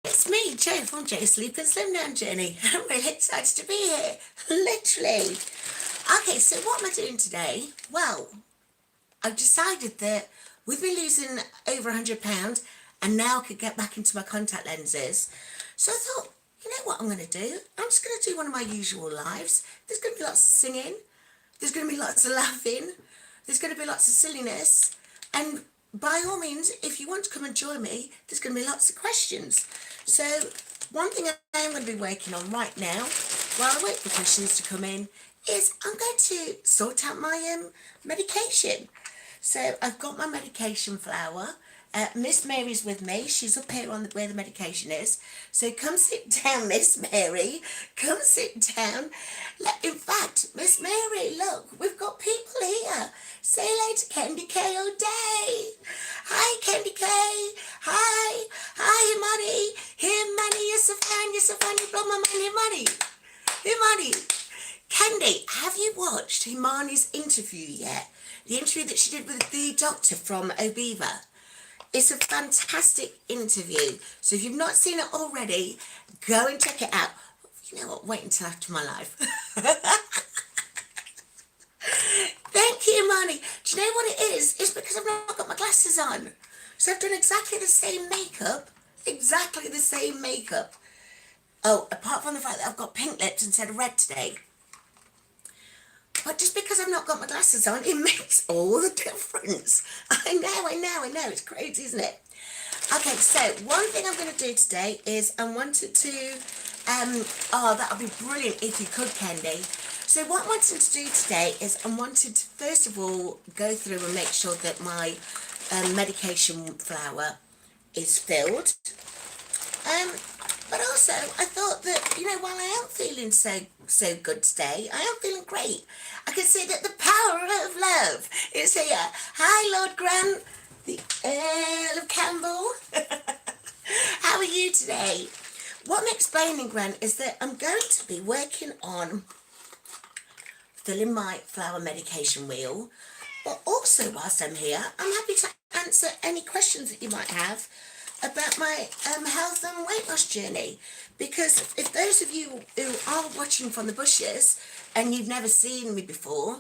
It's me, Jo from Jo's Sleep and Slim Down Journey. I'm really excited to be here. Literally. Okay, so what am I doing today? Well, I've decided that with me losing over £100 and now I could get back into my contact lenses. So I thought, you know what I'm going to do? I'm just going to do one of my usual lives. There's going to be lots of singing. There's going to be lots of laughing. There's going to be lots of silliness. And by all means, if you want to come and join me, there's going to be lots of questions. So one thing I am going to be working on right now, while I wait for questions to come in, is I'm going to sort out my medication. So I've got my medication flower. Miss Mary's with me. She's up here on where the medication is. So come sit down, Miss Mary. Come sit down. In fact, Miss Mary, look, we've got people here. Say hello to Candy K all day. Hi, Candy K. Hi. Hi, Imani. Here, Manny, you're so fun, you blow my money. Imani. Candy, have you watched Imani's interview yet? The interview that she did with the doctor from Obiva. It's a fantastic interview. So if you've not seen it already, go and check it out. You know what? Wait until after my life. Thank you, Imani. Do you know what it is? It's because I've not got my glasses on. So I've done exactly the same makeup. Exactly the same makeup. Oh, apart from the fact that I've got pink lips instead of red today. But just because I've not got my glasses on, it makes all the difference. I know. It's crazy, isn't it? Okay, so one thing I'm going to do today is I wanted to, that would be brilliant if you could, Candy. So what I wanted to do today is I wanted to, first of all, go through and make sure that my medication flower is filled. But also, I thought that, you know, while I am feeling so good today, I am feeling great. I can see that the power of love is here. Hi, Lord Grant, the Earl of Campbell. How are you today? What I'm explaining, Grant, is that I'm going to be working on filling my flower medication wheel. But also, whilst I'm here, I'm happy to answer any questions that you might have about my health and weight loss journey, because if those of you who are watching from the bushes and you've never seen me before,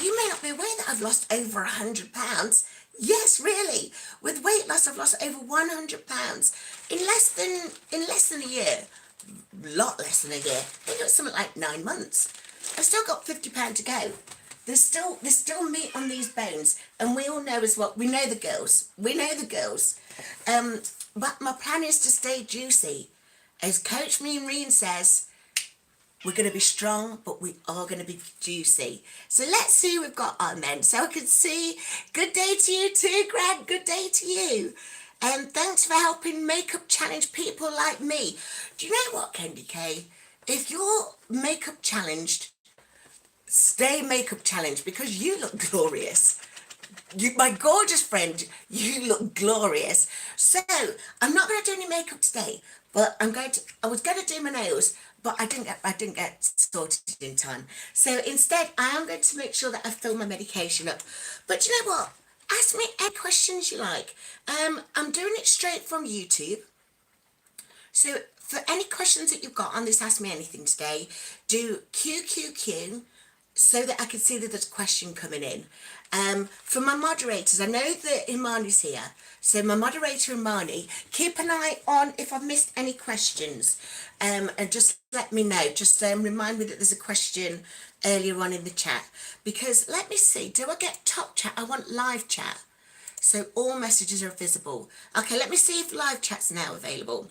you may not be aware that I've lost over £100. Yes, really, with weight loss I've lost over £100 in less than a year. Lot less than a year. I think it was something like 9 months. I've still got £50 to go. There's still meat on these bones, and we all know as well. We know the girls. But my plan is to stay juicy. As Coach Mean says, we're going to be strong, but we are going to be juicy. So let's see who we've got on then. So I can see, good day to you too, Grant. Good day to you. And thanks for helping makeup challenge people like me. Do you know what, Candy K? If you're makeup challenged, stay makeup challenged, because you look glorious. You, my gorgeous friend, you look glorious. So I'm not going to do any makeup today, but I was going to do my nails, but I didn't get sorted in time. So instead, I am going to make sure that I fill my medication up. But you know what? Ask me any questions you like. I'm doing it straight from YouTube. So for any questions that you've got on this Ask Me Anything today, do QQQ, so that I can see that there's a question coming in. For my moderators, I know that Imani's here, so my moderator Imani, keep an eye on if I've missed any questions, and just let me know. Just remind me that there's a question earlier on in the chat, because let me see, do I get top chat? I want live chat, so all messages are visible. Okay, let me see if live chat's now available.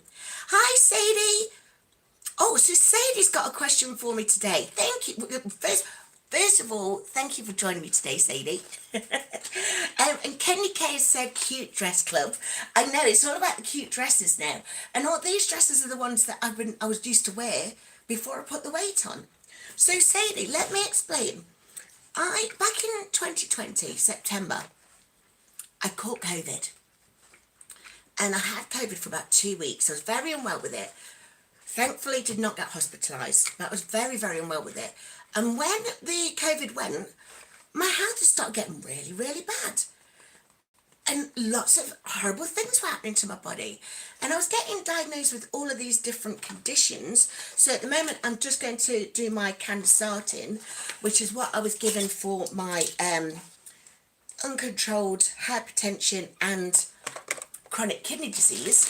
Hi, Sadie. Oh, so Sadie's got a question for me today. Thank you. First of all, thank you for joining me today, Sadie. And Kenny K said cute dress club. I know, it's all about the cute dresses now. And all these dresses are the ones that I was used to wear before I put the weight on. So Sadie, let me explain. Back in 2020, September, I caught COVID. And I had COVID for about 2 weeks. I was very unwell with it. Thankfully, did not get hospitalised, but I was very, very unwell with it. And when the COVID went, my health started getting really, really bad. and lots of horrible things were happening to my body. And I was getting diagnosed with all of these different conditions. So at the moment, I'm just going to do my candesartan, which is what I was given for my uncontrolled hypertension and chronic kidney disease.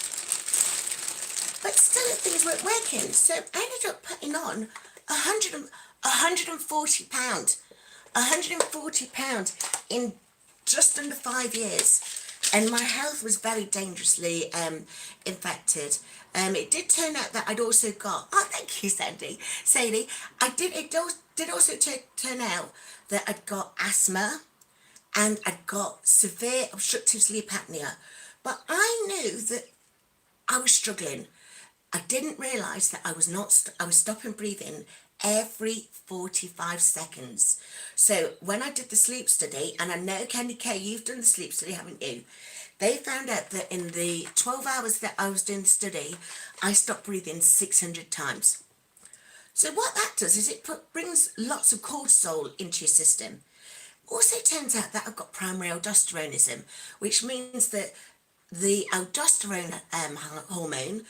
But still, things weren't working. So I ended up putting on 140 pounds. 140 pounds in just under 5 years, and my health was very dangerously infected. It did turn out that I'd also got, oh thank you Sadie, it did also turn out that I'd got asthma and I'd got severe obstructive sleep apnea, but I knew that I was struggling. I didn't realise that I was stopping breathing every 45 seconds. So when I did the sleep study, and I know Candy K, you've done the sleep study, haven't you? They found out that in the 12 hours that I was doing the study, I stopped breathing 600 times. So what that does is it brings lots of cortisol into your system. Also turns out that I've got primary aldosteronism, which means that the aldosterone hormone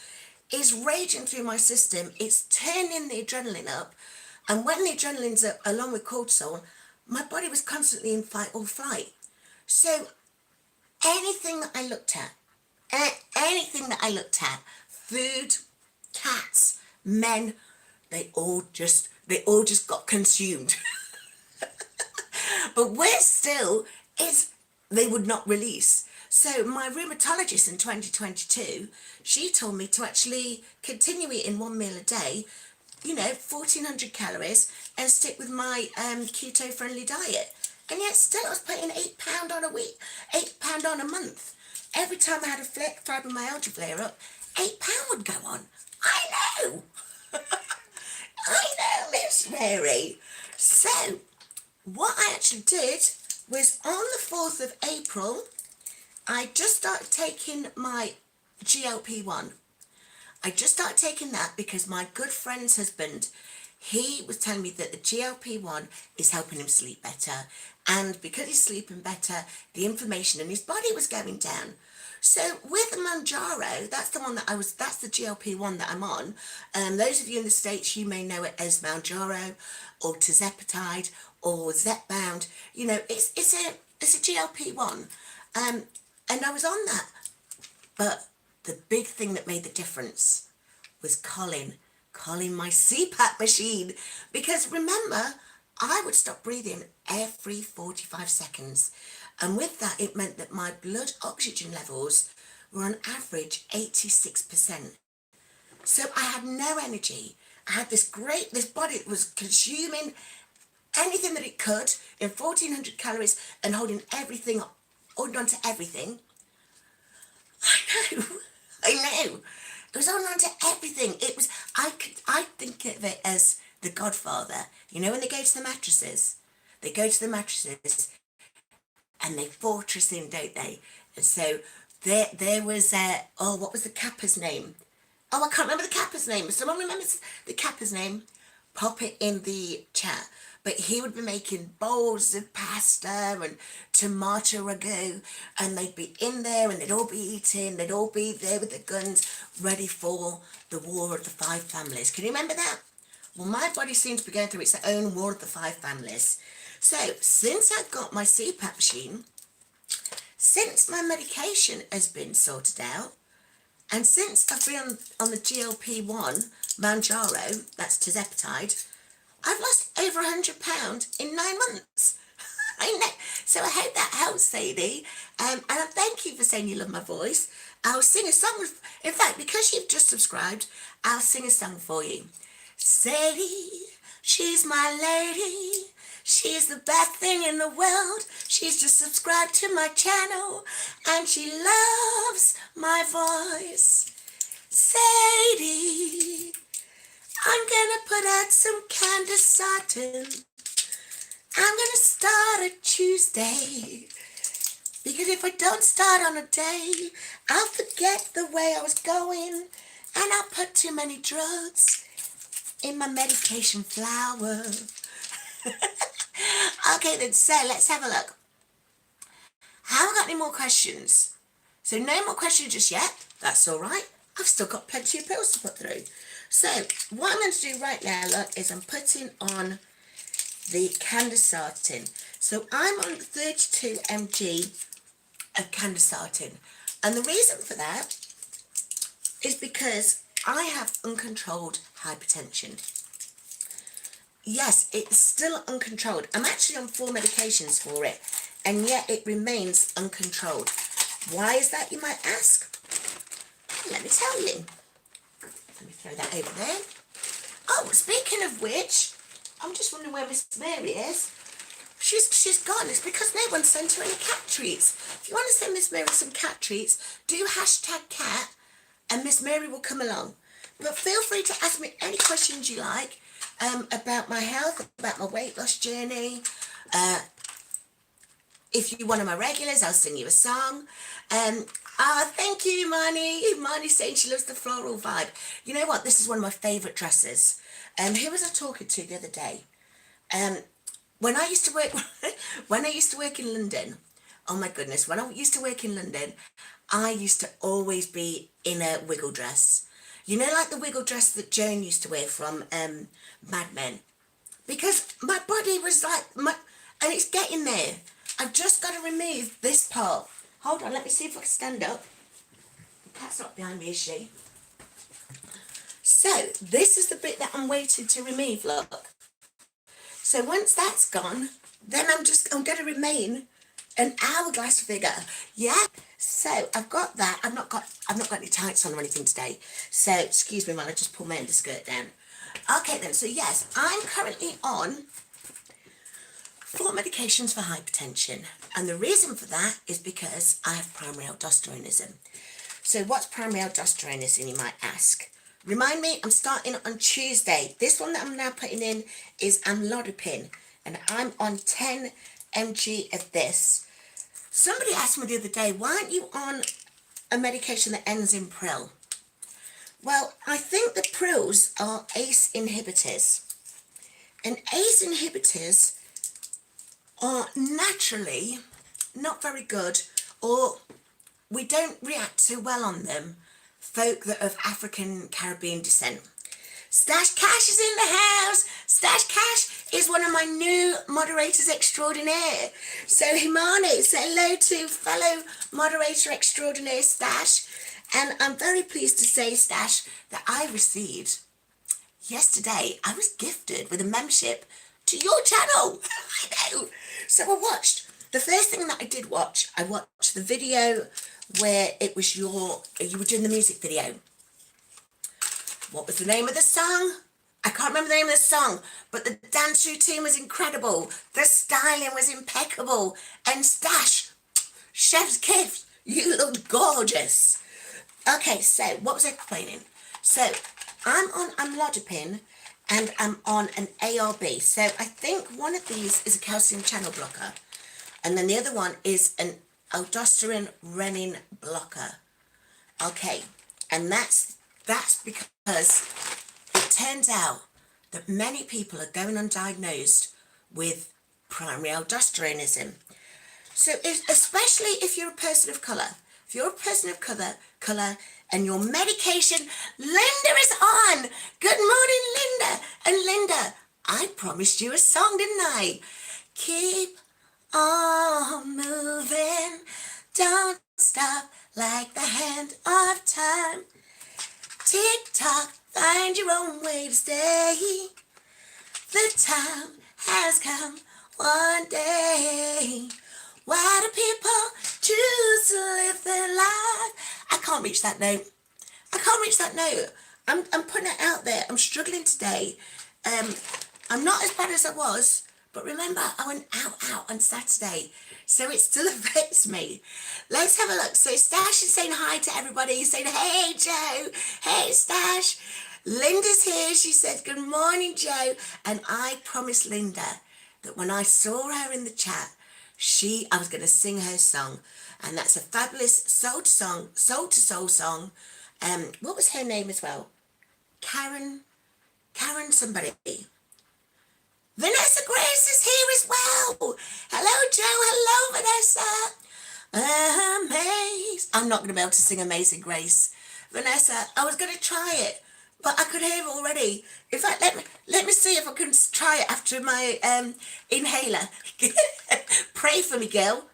is raging through my system. It's turning the adrenaline up, and when the adrenaline's up along with cortisol, my body was constantly in fight or flight. So anything that I looked at, food, cats, men, they all just got consumed. But worse still is they would not release. So my rheumatologist in 2022, she told me to actually continue eating one meal a day, 1,400 calories, and stick with my keto-friendly diet. And yet still I was putting £8 on a week, £8 on a month. Every time I had a fibromyalgia flare up, £8 would go on. I know. I know, Miss Mary. So what I actually did was on the 4th of April, I just started taking my GLP-1. I just started taking that because my good friend's husband, he was telling me that the GLP-1 is helping him sleep better. And because he's sleeping better, the inflammation in his body was going down. So with Mounjaro, that's the GLP-1 that I'm on. Those of you in the States, you may know it as Mounjaro or tirzepatide or Zepbound. It's a GLP-1. And I was on that. But the big thing that made the difference was Colin, my CPAP machine. Because remember, I would stop breathing every 45 seconds. And with that, it meant that my blood oxygen levels were on average 86%. So I had no energy. I had this body that was consuming anything that it could in 1,400 calories and holding on to everything. I know. It was holding on to everything. I think of it as the Godfather. When they go to the mattresses, and they fortress in, don't they? And so there was, what was the Kappa's name? Oh, I can't remember the Kappa's name. If someone remembers the Kappa's name, pop it in the chat. But he would be making bowls of pasta and tomato ragu, and they'd be in there and they'd all be eating, they'd all be there with their guns ready for the War of the Five Families. Can you remember that? Well, my body seems to be going through its own War of the Five Families. So since I got my CPAP machine, since my medication has been sorted out, and since I've been on the GLP-1, Mounjaro, that's tirzepatide, I've lost over £100 in 9 months. I know. So I hope that helps, Sadie. And I thank you for saying you love my voice. I'll sing a song. In fact, because you've just subscribed, I'll sing a song for you. Sadie, she's my lady. She's the best thing in the world. She's just subscribed to my channel, and she loves my voice. Sadie, I'm gonna put out some candesartan. I'm gonna start a Tuesday, because if I don't start on a day, I'll forget the way I was going, and I'll put too many drugs in my medication flower. Okay then, so let's have a look. Haven't got any more questions. So no more questions just yet. That's all right. I've still got plenty of pills to put through. So what I'm going to do right now, look, is I'm putting on the candesartan. So I'm on 32 mg of candesartan. And the reason for that is because I have uncontrolled hypertension. Yes, it's still uncontrolled. I'm actually on 4 medications for it, and yet it remains uncontrolled. Why is that, you might ask? Let me tell you. Let me throw that over there. Oh, speaking of which, I'm just wondering where Miss Mary is. She's gone. It's because no one sent her any cat treats. If you want to send Miss Mary some cat treats, do #cat and Miss Mary will come along. But feel free to ask me any questions you like about my health, about my weight loss journey. If you're one of my regulars, I'll sing you a song. Thank you, Marnie. Marnie's saying she loves the floral vibe. You know what? This is one of my favourite dresses. Who was I talking to the other day? When I used to work in London, oh my goodness, when I used to work in London, I used to always be in a wiggle dress. You know, like the wiggle dress that Joan used to wear from Mad Men. Because my body was like, and it's getting there. I've just got to remove this part. Hold on, let me see if I can stand up. The cat's not behind me, is she? So, this is the bit that I'm waiting to remove, look. So once that's gone, then I'm going to remain an hourglass figure. Yeah? So I've got that. I've not got any tights on or anything today. So excuse me while I just pull my underskirt down. Okay then, so yes, I'm currently on 4 medications for hypertension. And the reason for that is because I have primary aldosteronism. So what's primary aldosteronism, you might ask? Remind me, I'm starting on Tuesday. This one that I'm now putting in is amlodipine, and I'm on 10 mg of this. Somebody asked me the other day, why aren't you on a medication that ends in pril? Well, I think the prils are ACE inhibitors, and ACE inhibitors are naturally not very good, or we don't react too well on them, folk that are of African Caribbean descent. Stash Cash is in the house. Stash Cash is one of my new moderators extraordinaire. So Himani, say hello to fellow moderator extraordinaire Stash. And I'm very pleased to say, Stash, that I received yesterday, I was gifted with a membership to your channel. I know. So I watched. The first thing that I did watch, I watched the video where it was you were doing the music video. What was the name of the song? I can't remember the name of the song, but the dance routine was incredible. The styling was impeccable. And Stash, chef's kiss, you looked gorgeous. Okay, so what was I explaining? So I'm on amlodipine and I'm on an ARB. So I think one of these is a calcium channel blocker. And then the other one is an aldosterone renin blocker. Okay, and that's because it turns out that many people are going undiagnosed with primary aldosteronism. So especially if you're a person of colour. If you're a person of colour and your medication, Linda is on. Good morning, Linda. And Linda, I promised you a song, didn't I? Keep on moving, don't stop like the hand of time. Tick tock, find your own way to stay. The time has come one day. Why do people choose to live their life? I can't reach that note. I can't reach that note. I'm putting it out there. I'm struggling today. I'm not as bad as I was. But remember, I went out on Saturday, so it still affects me. Let's have a look. So Stash is saying hi to everybody. He's saying, hey, Joe. Hey, Stash. Linda's here. She said, good morning, Joe. And I promised Linda that when I saw her in the chat, I was going to sing her song. And that's a fabulous soul to soul song. What was her name as well? Karen somebody. Vanessa Grace is here as well. Hello, Joe. Hello, Vanessa. Amazing. I'm not going to be able to sing Amazing Grace. Vanessa, I was going to try it, but I could hear it already. In fact, let me see if I can try it after my inhaler. Pray for me, girl.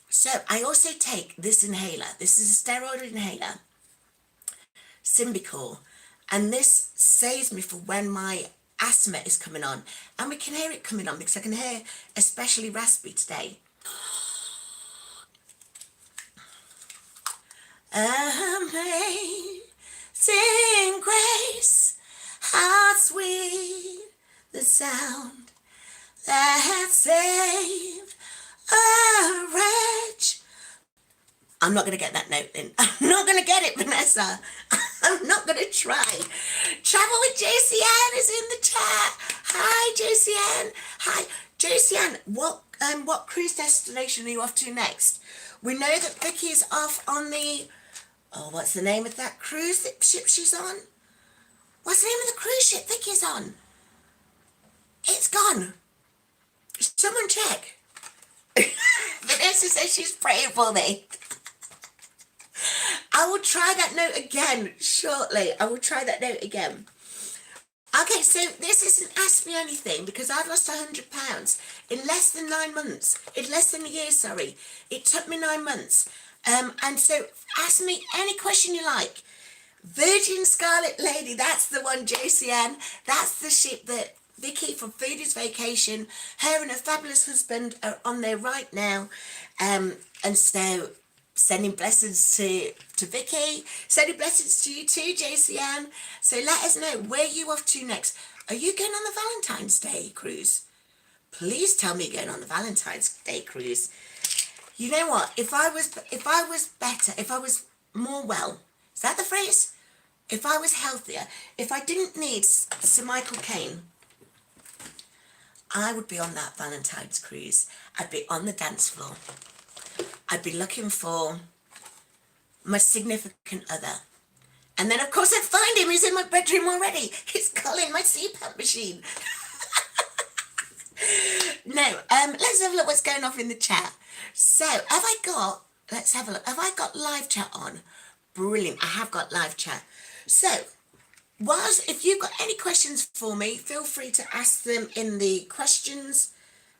So I also take this inhaler. This is a steroid inhaler, Symbicort, and this saves me for when my asthma is coming on. And we can hear it coming on because I can hear especially raspy today. Amazing grace, how sweet the sound that saved a wretch. I'm not going to get that note in. I'm not going to get it, Vanessa. I'm not going to try. Travel with JCN is in the chat. Hi, JCN. Hi, JCN. What cruise destination are you off to next? We know that Vicky is off on the... Oh, what's the name of that cruise ship she's on? What's the name of the cruise ship Vicky's on? It's gone. Someone check. Vanessa says she's praying for me. I will try that note again shortly. I will try that note again. Okay, so this isn't Ask Me Anything because I've lost 100 pounds in less than 9 months. In less than a year, sorry. It took me 9 months. And so ask me any question you like. Virgin Scarlet Lady, that's the one, JCN. That's the ship that Vicky from Foodie's Vacation, her and her fabulous husband are on there right now. And so sending blessings to Vicky, sending blessings to you too, JCN. So let us know where you off to next. Are you going on the Valentine's Day cruise? Please tell me you're going on the Valentine's Day cruise. You know what? If I was better, if I was more well, is that the phrase? If I was healthier, if I didn't need Sir Michael Caine, I would be on that Valentine's cruise. I'd be on the dance floor. I'd be looking for my significant other. And then, of course, I'd find him. He's in my bedroom already. He's calling my CPAP machine. No, let's have a look what's going on in the chat. So, let's have a look. Have I got live chat on? Brilliant. I have got live chat. So, if you've got any questions for me, feel free to ask them in the questions.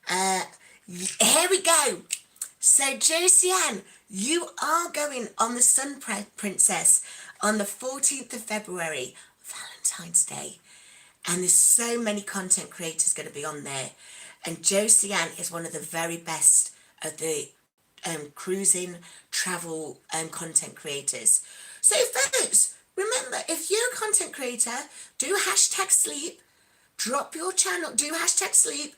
Here we go. So, JCN, you are going on the Sun Princess on the 14th of February, Valentine's Day. And there's so many content creators going to be on there. And JCN is one of the very best of the cruising, travel, content creators. So, folks, remember, if you're a content creator, do #sleep, drop your channel, do #sleep,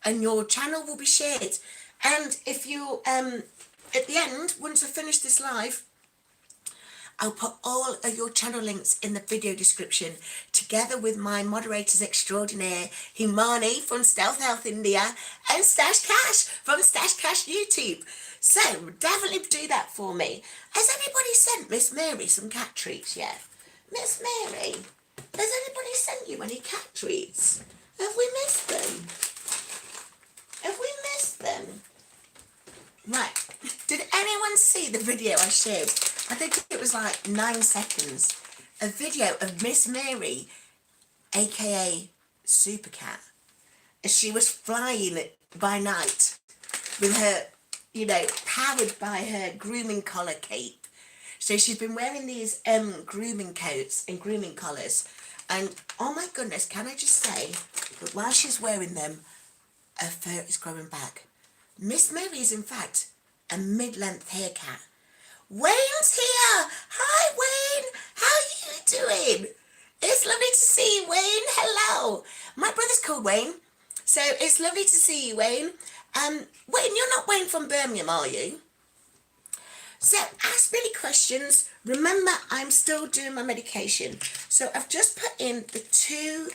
and your channel will be shared. And if you, at the end, once I finish this live, I'll put all of your channel links in the video description, together with my moderators extraordinaire, Himani from Stealth Health India, and Stash Cash from Stash Cash YouTube. So definitely do that for me. Has anybody sent Miss Mary some cat treats yet? Miss Mary, has anybody sent you any cat treats? Have we missed them? Have we missed them? Right, did anyone see the video I shared? I think it was like 9 seconds. A video of Miss Mary, aka Supercat, as she was flying by night with her, powered by her grooming collar cape. So she's been wearing these grooming coats and grooming collars. And oh my goodness, can I just say that while she's wearing them, her fur is growing back. Miss Mary is, in fact, a mid-length hair cat. Wayne's here! Hi, Wayne! How are you doing? It's lovely to see you, Wayne. Hello. My brother's called Wayne, so it's lovely to see you, Wayne. Wayne, you're not Wayne from Birmingham, are you? So, ask me any questions. Remember, I'm still doing my medication. So, I've just put in the 2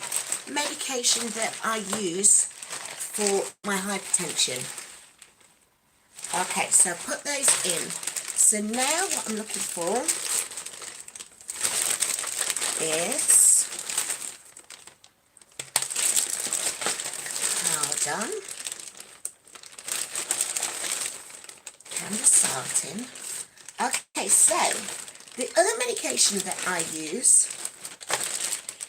medications that I use for my hypertension. Okay, so put those in. So now what I'm looking for is, done. Camera starting. Okay, so the other medication that I use,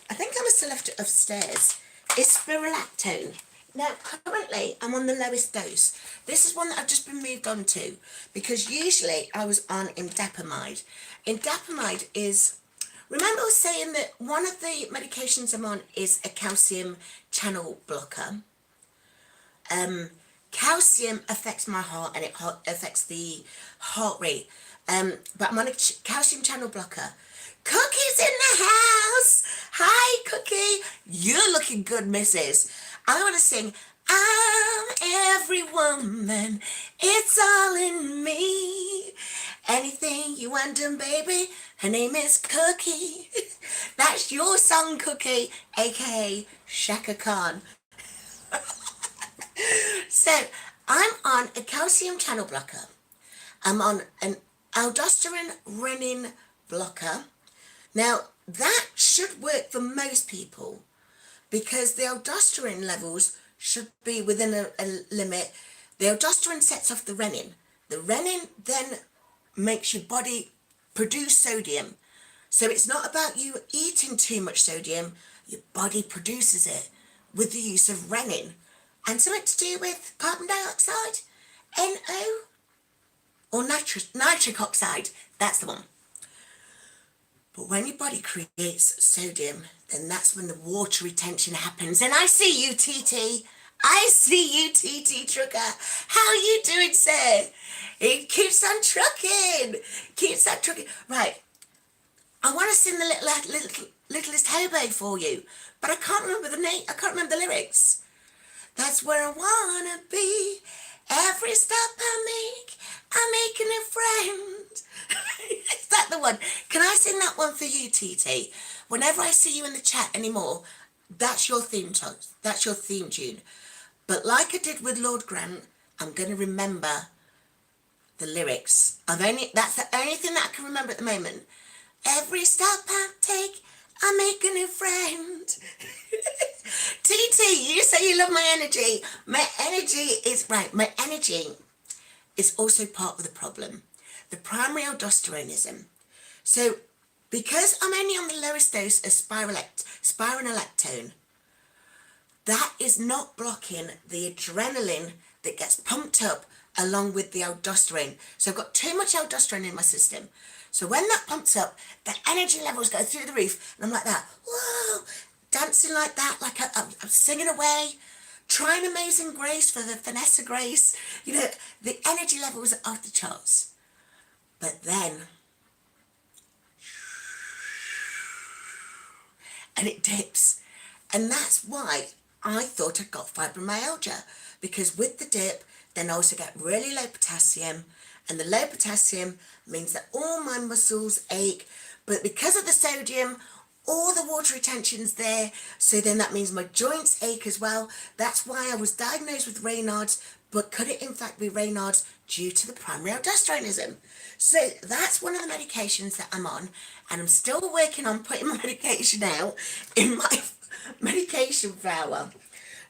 I think I must have left it upstairs, is spirulactone. Now, currently, I'm on the lowest dose. This is one that I've just been moved on to, because usually I was on indapamide. Indapamide is, remember I was saying that one of the medications I'm on is a calcium channel blocker. Calcium affects my heart and it affects the heart rate. But I'm on a calcium channel blocker. Cookie's in the house. Hi, Cookie. You're looking good, missus. I want to sing, I'm every woman. It's all in me. Anything you want done, baby. Her name is Cookie. That's your song, Cookie, aka Shaka Khan. So, I'm on a calcium channel blocker. I'm on an aldosterone renin blocker. Now, that should work for most people because the aldosterone levels should be within a limit. The aldosterone sets off the renin. The renin then makes your body produce sodium. So it's not about you eating too much sodium. Your body produces it with the use of renin. And something to do with carbon dioxide, NO, or nitric oxide, that's the one. But when your body creates sodium, then that's when the water retention happens. And I see you, TT. I see you, TT Trucker. How are you doing, sir? It keeps on trucking. Keeps on trucking. Right. I want to sing the Littlest Hobo for you, but I can't remember the name. I can't remember the lyrics. That's where I wanna be. Every step I make, I'm making a friend. Is that the one? Can I sing that one for you, TT? Whenever I see you in the chat anymore, that's your theme tune. That's your theme tune. But like I did with Lord Grant, I'm going to remember the lyrics. That's the only thing that I can remember at the moment. Every step I take, I'm making a friend. TT, you say you love my energy. My energy is, right, my energy is also part of the problem. The primary aldosteronism. So, because I'm only on the lowest dose of spironolactone, that is not blocking the adrenaline that gets pumped up along with the aldosterone. So I've got too much aldosterone in my system. So when that pumps up, the energy levels go through the roof, and I'm like that, whoa, dancing like that, like I'm singing away, trying Amazing Grace for the Vanessa Grace. You know, the energy levels are off the charts. But then, and it dips. And that's why I thought I'd got fibromyalgia, because with the dip, then I also get really low potassium, and the low potassium means that all my muscles ache, but because of the sodium, all the water retention's there, so then that means my joints ache as well. That's why I was diagnosed with Raynaud's, but could it in fact be Raynaud's due to the primary aldosteronism? So that's one of the medications that I'm on, and I'm still working on putting my medication out in my medication flower.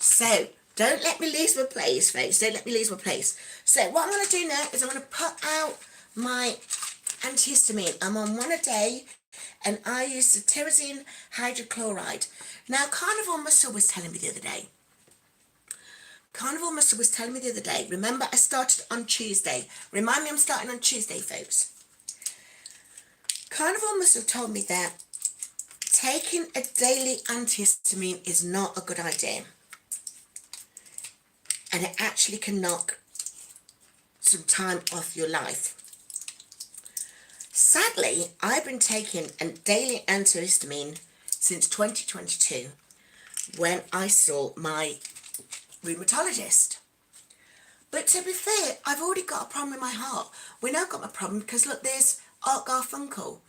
So don't let me lose my place, folks. Don't let me lose my place. So what I'm going to do now is I'm going to put out my antihistamine. I'm on one a day, and I use cetirizine hydrochloride. Now, Carnivore Muscle was telling me the other day. Remember, I started on Tuesday. Remind me I'm starting on Tuesday, folks. Carnivore Muscle told me that taking a daily antihistamine is not a good idea. And it actually can knock some time off your life. Sadly, I've been taking a daily antihistamine since 2022 when I saw my rheumatologist. But to be fair, I've already got a problem with my heart. We now got my problem because look, there's Art Garfunkel.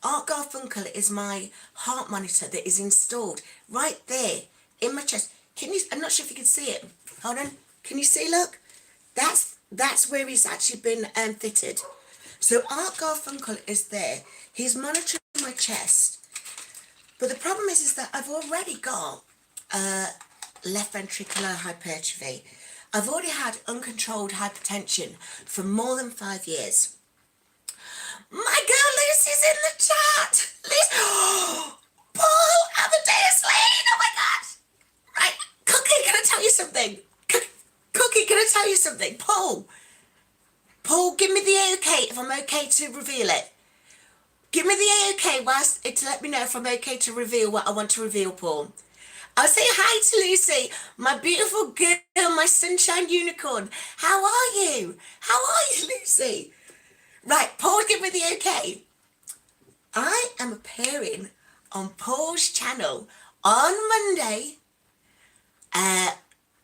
Art Garfunkel is my heart monitor that is installed right there in my chest. Can you? I'm not sure if you can see it. Hold on. Can you see? Look, that's where he's actually been fitted. So Art Garfunkel is there. He's monitoring my chest. But the problem is that I've already got left ventricular hypertrophy. I've already had uncontrolled hypertension for more than 5 years. My girl Lucy's in the chat. Lucy, Paul, I'm a Deus Lane. Oh my God. Right, Cookie, can I tell you something? Cookie, can I tell you something? Paul, give me the okay if I'm okay to reveal it. Give me the okay to let me know if I'm okay to reveal what I want to reveal, Paul. I'll say hi to Lucy, my beautiful girl, my sunshine unicorn. How are you? How are you, Lucy? Right, Paul, give me the okay. I am appearing on Paul's channel on Monday.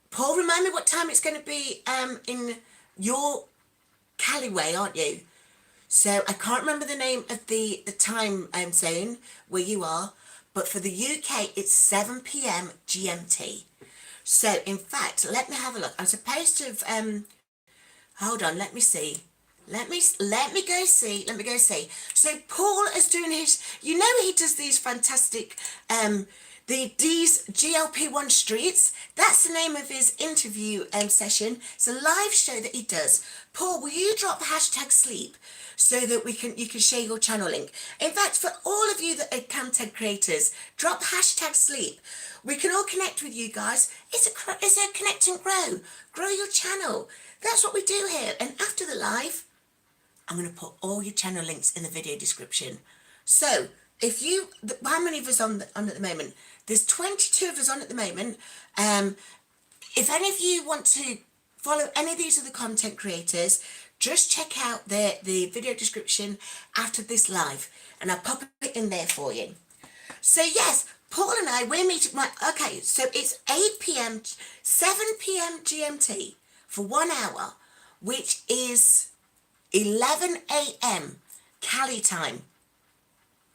Paul, remind me what time it's going to be in your Callaway, aren't you? So I can't remember the name of the time zone where you are, but for the UK it's 7 p.m. GMT. So in fact, let me have a look. I'm supposed to have, hold on, let me see. Let me go see. So Paul is doing his, you know, he does these fantastic, these GLP-1 streets. That's the name of his interview session. It's a live show that he does. Paul, will you drop hashtag sleep so that you can share your channel link? In fact, for all of you that are content creators, drop hashtag sleep. We can all connect with you guys. It's a connect and grow your channel. That's what we do here. And after the live, I'm going to put all your channel links in the video description. So if you, how many of us on at the moment? There's 22 of us on at the moment. If any of you want to follow any of these other content creators, just check out the video description after this live, and I'll pop it in there for you. So yes, Paul and I, we're meeting, okay, so it's 8 p.m, 7 p.m. GMT for 1 hour, which is 11 a.m. Cali time.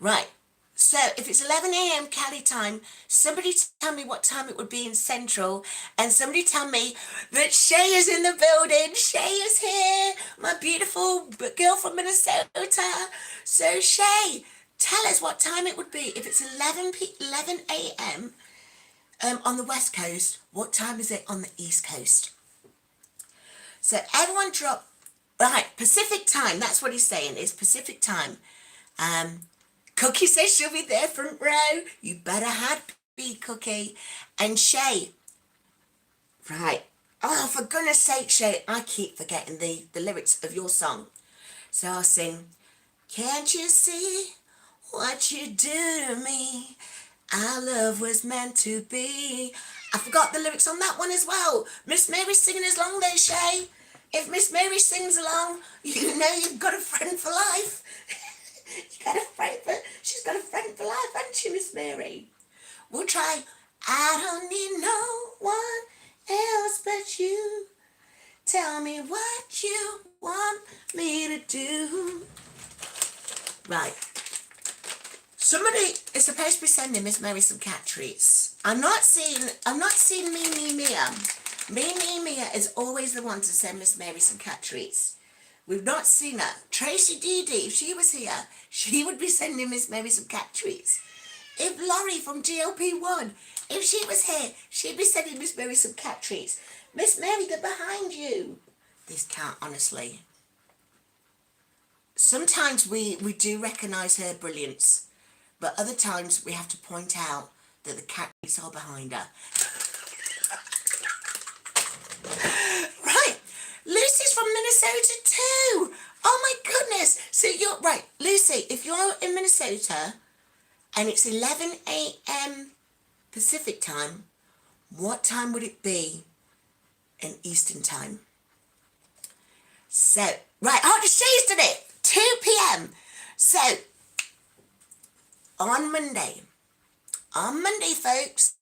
Right, so if it's 11 a.m. Cali time, somebody tell me what time it would be in Central, and somebody tell me that Shay is in the building. Shay is here, my beautiful girl from Minnesota. So Shay, tell us what time it would be. If it's 11 a.m. On the West Coast, what time is it on the East Coast? So everyone drop, right, Pacific time, that's what he's saying, it's Pacific time. Cookie says she'll be there front row. You better be, Cookie. And Shay, right, oh, for goodness sake, Shay, I keep forgetting the lyrics of your song. So I'll sing, can't you see what you do to me? Our love was meant to be. I forgot the lyrics on that one as well. Miss Mary's singing along there, Shay. If Miss Mary sings along, you know you've got a friend for life. She's got a friend for life, hasn't she, Miss Mary? We'll try. I don't need no one else but you. Tell me what you want me to do. Right. Somebody is supposed to be sending Miss Mary some cat treats. I'm not seeing Me Mia. Me Mia is always the one to send Miss Mary some cat treats. We've not seen her. Tracy Dee, if she was here, she would be sending Miss Mary some cat treats. If Laurie from GLP-1, if she was here, she'd be sending Miss Mary some cat treats. Miss Mary, they're behind you. This cat, honestly. Sometimes we do recognise her brilliance, but other times we have to point out that the cat treats are behind her. Right, Lucy's from Minnesota too. Oh my goodness. So you're right, Lucy, if you're in Minnesota and it's 11 a.m. Pacific time, what time would it be in Eastern time? So, right, oh, the Shay's done it, 2 p.m. So, on Monday, folks,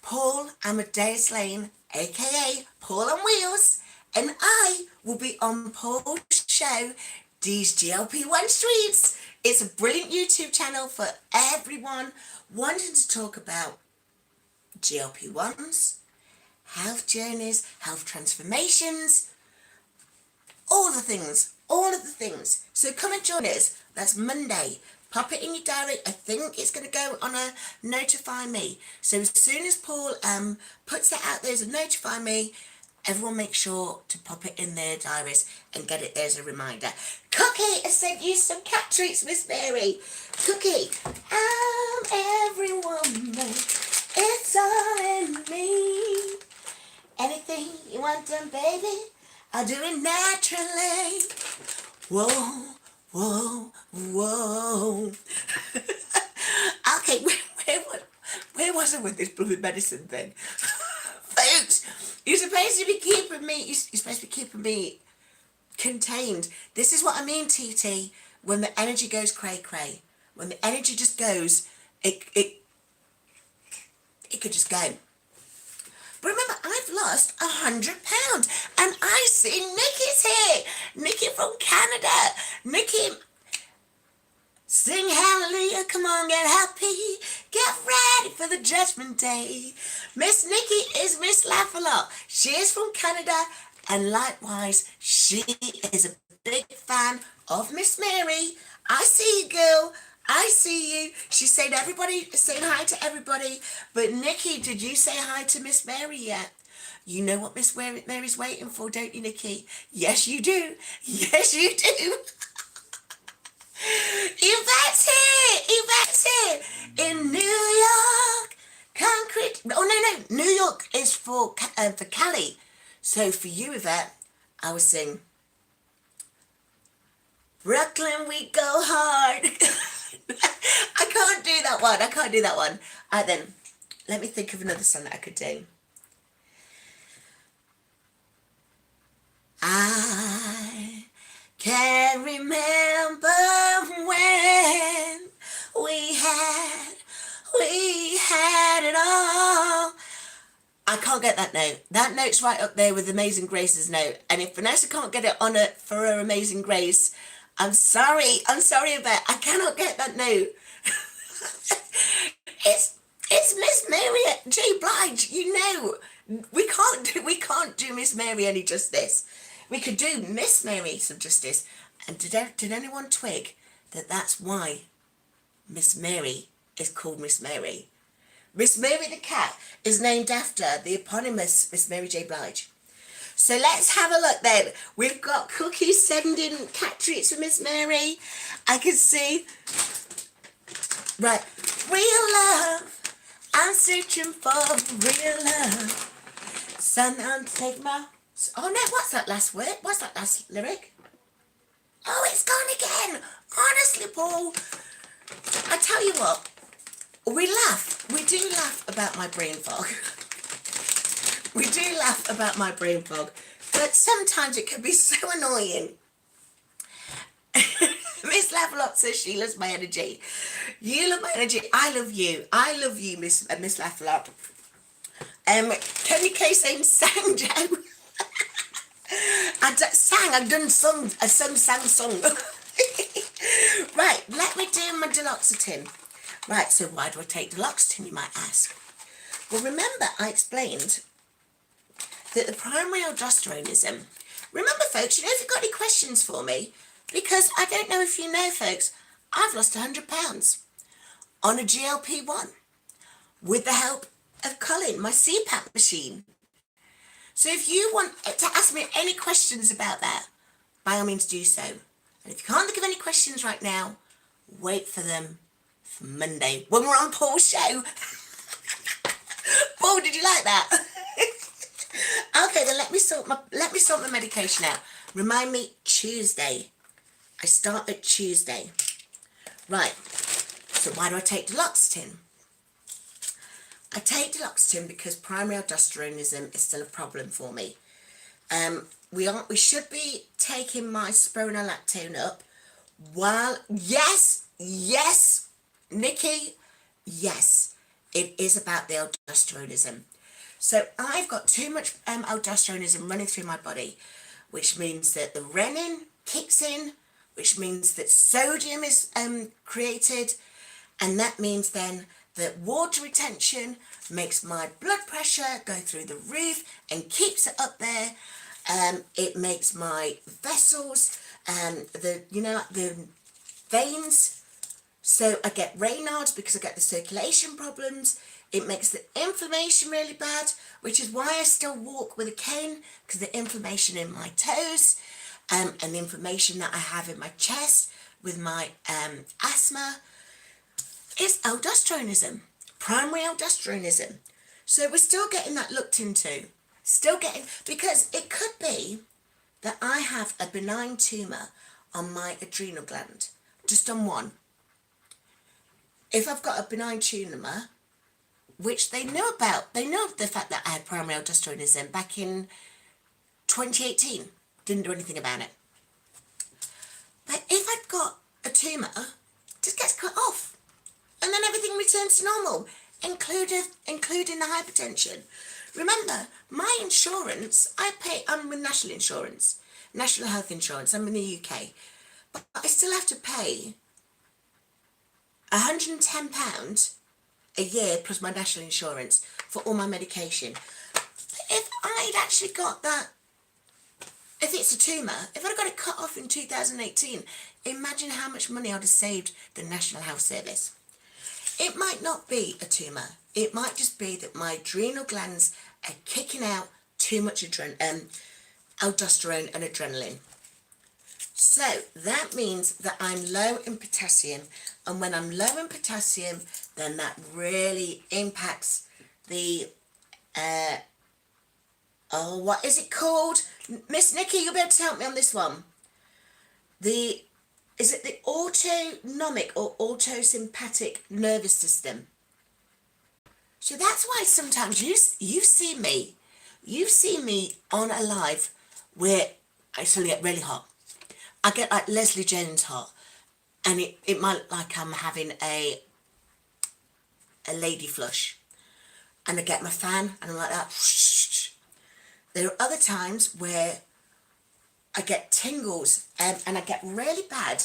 Paul Amadeus Lane, aka Paul on Wheels, and I will be on Paul's show, These GLP-1 Streets. It's a brilliant YouTube channel for everyone wanting to talk about GLP-1s, health journeys, health transformations, all of the things. So come and join us. That's Monday, pop it in your diary. I think it's going to go on a notify me. So as soon as Paul puts that out there as a notify me, everyone make sure to pop it in their diaries and get it there as a reminder. Cookie has sent you some cat treats, Miss Mary. Cookie, I'm every woman, it's all in me. Anything you want done, baby, I'll do it naturally. Whoa, whoa, whoa. Okay, where was I with this bloody medicine thing? Folks, you're supposed to be keeping me contained. This is what I mean, TT, when the energy goes cray-cray. When the energy just goes, it could just go. But remember, I've lost 100 pounds, and I see Nikki's here. Nikki from Canada. Nikki, sing hallelujah, come on, get happy. Get ready for the judgment day. Miss Nikki is Miss Laugh-A-Lot. She is from Canada, and likewise, she is a big fan of Miss Mary. I see you, girl. I see you. She's saying saying hi to everybody. But Nikki, did you say hi to Miss Mary yet? You know what Miss Mary's waiting for, don't you, Nikki? Yes, you do. Yes, you do. Yvette's here. Yvette's here. In New York. Concrete. Oh, no. New York is for Cali. So for you, Yvette, I was sing Brooklyn, we go hard. I can't do that one. Then, let me think of another song that I could do. I can remember when we had it all. I can't get that note. That note's right up there with Amazing Grace's note. And if Vanessa can't get it on it for her Amazing Grace, I'm sorry about I cannot get that note. It's Miss Mary J. Blige, you know. We can't do Miss Mary any justice. We could do Miss Mary some justice. And did anyone twig that that's why Miss Mary is called Miss Mary? Miss Mary the cat is named after the eponymous Miss Mary J. Blige. So let's have a look then. We've got Cookie sending cat treats for Miss Mary. I can see. Right. Real love. I'm searching for real love. Son, I'll take my... Oh no, what's that last word? What's that last lyric? Oh, it's gone again. Honestly, Paul. I tell you what. We do laugh about my brain fog. We do laugh about my brain fog, but sometimes it can be so annoying. Miss Laugh-A-Lot says she loves my energy. You love my energy. I love you. I love you, Miss Laugh-A-Lot. Tony K saying sang, Joe. I've done sung. Right, let me do my Deloxetin. Right, so why do I take Deloxetin, you might ask? Well, remember I explained that the primary aldosteronism, remember folks, you know, if you've got any questions for me, because I don't know if you know folks, I've lost 100 pounds on a GLP-1 with the help of Colin, my CPAP machine. So if you want to ask me any questions about that, by all means do so. And if you can't think of any questions right now, wait for them for Monday when we're on Paul's show. Paul, did you like that? Okay, then let me sort my medication out. Remind me, Tuesday. I start at Tuesday. Right. So why do I take Deloxetin? I take Deloxetin because primary aldosteronism is still a problem for me. We should be taking my spironolactone up while yes, Nikki, yes, it is about the aldosteronism. So I've got too much aldosteronism running through my body, which means that the renin kicks in, which means that sodium is created, and that means then that water retention makes my blood pressure go through the roof and keeps it up there. It makes my vessels, the veins So I get Raynaud's because I get the circulation problems. It makes the inflammation really bad, which is why I still walk with a cane, because the inflammation in my toes and the inflammation that I have in my chest with my asthma is aldosteronism, primary aldosteronism. So we're still getting that looked into. Still getting, because it could be that I have a benign tumour on my adrenal gland, just on one. If I've got a benign tumour, which they know about, they know the fact that I had primary aldosteronism back in 2018, didn't do anything about it. But if I've got a tumour, it just gets cut off, and then everything returns to normal, including the hypertension. Remember, my insurance, I'm with National Insurance, National Health Insurance, I'm in the UK, but I still have to pay £110 a year plus my national insurance for all my medication. But if I'd actually got that, if it's a tumour, if I'd got it cut off in 2018, imagine how much money I'd have saved the National Health Service. It might not be a tumour. It might just be that my adrenal glands are kicking out too much aldosterone and adrenaline. So that means that I'm low in potassium, and when I'm low in potassium, then that really impacts the, what is it called? Miss Nikki, you'll be able to help me on this one. Is it the autonomic or autosympathetic nervous system? So that's why sometimes you see me on a live where I suddenly get really hot. I get like Leslie Jones hot, and it might look like I'm having a lady flush, and I get my fan and I'm like that. There are other times where I get tingles and I get real bad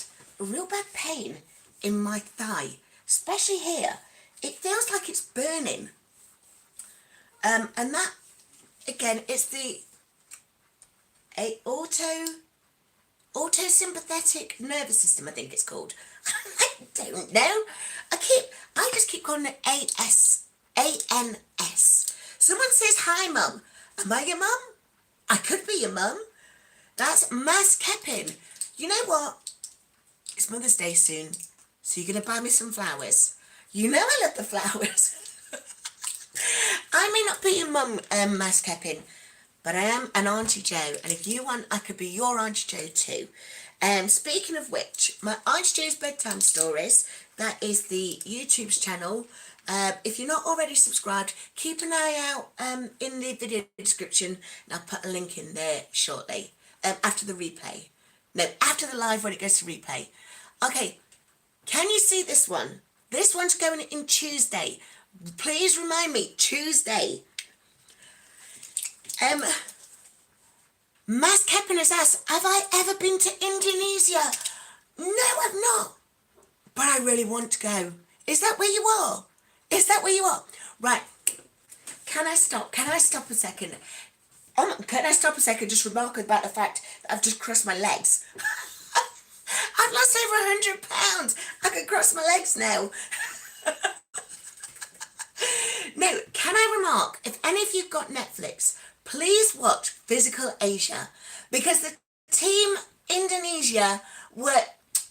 pain in my thigh, especially here. It feels like it's burning. And that, again, it's the autosympathetic nervous system, I think it's called. I don't know. I just keep calling it ANS. Someone says, hi, Mum. Am I your mum? I could be your mum. That's Mas Kepin. You know what? It's Mother's Day soon, so you're going to buy me some flowers. You know I love the flowers. I may not be your mum, Mas Kepin, but I am an Auntie Jo, and if you want, I could be your Auntie Jo too. Speaking of which, my Auntie Jo's Bedtime Stories, that is the YouTube's channel. If you're not already subscribed, keep an eye out in the video description, and I'll put a link in there shortly, after the replay. No, after the live when it goes to replay. Okay, can you see this one? This one's going in Tuesday. Please remind me, Tuesday. Mas Kepin has asked, have I ever been to Indonesia? No, I've not. But I really want to go. Is that where you are? Is that where you are? Right. Can I stop? Can I stop a second? Can I stop a second? Just remark about the fact that I've just crossed my legs. I've lost over 100 pounds. I can cross my legs now. No, can I remark, if any of you got Netflix, please watch Physical Asia, because the Team Indonesia were,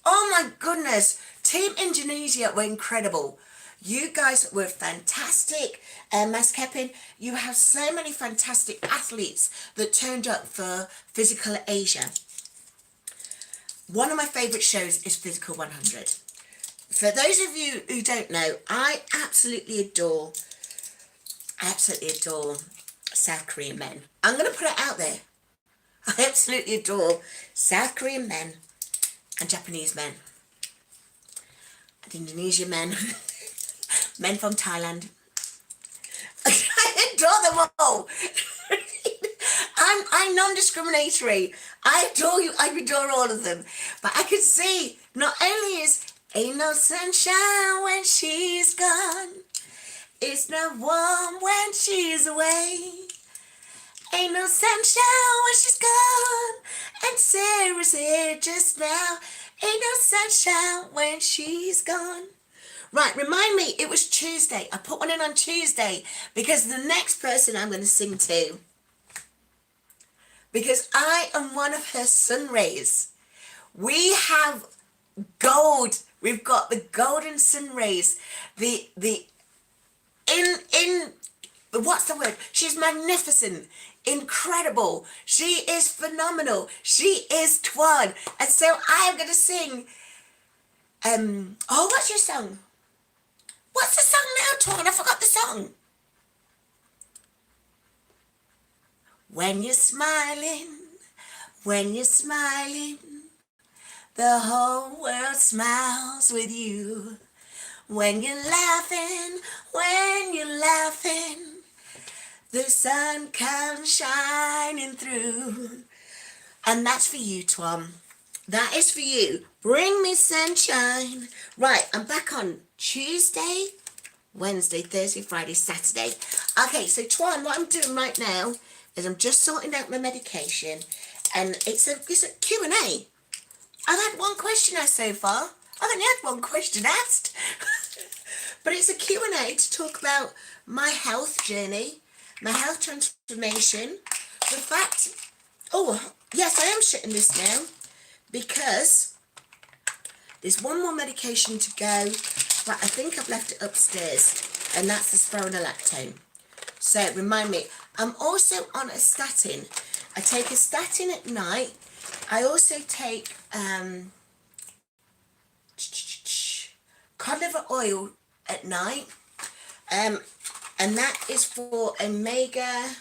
oh my goodness, Team Indonesia were incredible. You guys were fantastic. Mas Kepin, you have so many fantastic athletes that turned up for Physical Asia. One of my favourite shows is Physical 100. For those of you who don't know, I absolutely adore South Korean men. I'm going to put it out there. I absolutely adore South Korean men and Japanese men and Indonesian men, men from Thailand. I adore them all. I'm non-discriminatory. I adore you. I adore all of them. But I can see not only is ain't no sunshine when she's gone, it's not warm when she's away. Ain't no sunshine when she's gone, and Sarah's here just now. Ain't no sunshine when she's gone. Right, remind me, it was Tuesday. I put one in on Tuesday because the next person I'm going to sing to, because I am one of her sun rays. We have gold. We've got the golden sun rays. In what's the word? She's magnificent, incredible. She is phenomenal. She is Twan. And so I am going to sing, what's your song? What's the song now, Twan? I forgot the song. When you're smiling, the whole world smiles with you. When you're laughing, the sun comes shining through. And that's for you, Twan. That is for you. Bring me sunshine. Right, I'm back on Tuesday, Wednesday, Thursday, Friday, Saturday. Okay, so Twan, what I'm doing right now is I'm just sorting out my medication, and it's a Q&A. I've had one question asked so far. I've only had one question asked. But it's a Q&A to talk about my health journey, my health transformation. The fact, oh, yes, I am shutting this now because there's one more medication to go, but I think I've left it upstairs, and that's the spironolactone. So remind me, I'm also on a statin. I take a statin at night. I also take cod liver oil at night, and that is for omega.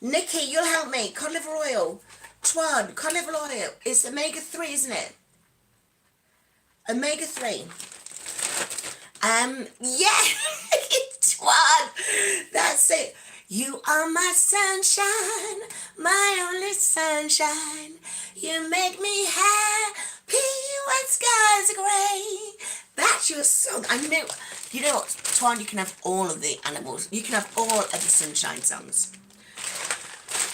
Nikki, you'll help me. Cod liver oil. Twan, cod liver oil is omega-3, isn't it? Omega-3. Yeah, Twan, that's it. You are my sunshine, my only sunshine. You make me happy when skies are grey. That's your song. I knew. You know what, Twan, you can have all of the animals. You can have all of the sunshine songs.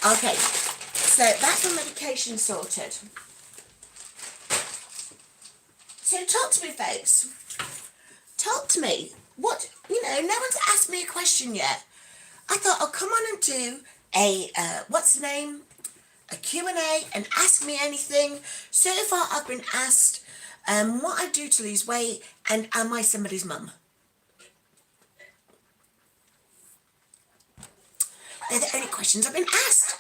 Okay, so that's my medication sorted. So talk to me, folks. Talk to me. What, no one's asked me a question yet. I thought I'll come on and do a, what's the name? A Q&A and ask me anything. So far I've been asked what I do to lose weight and am I somebody's mum? They're the only questions I've been asked.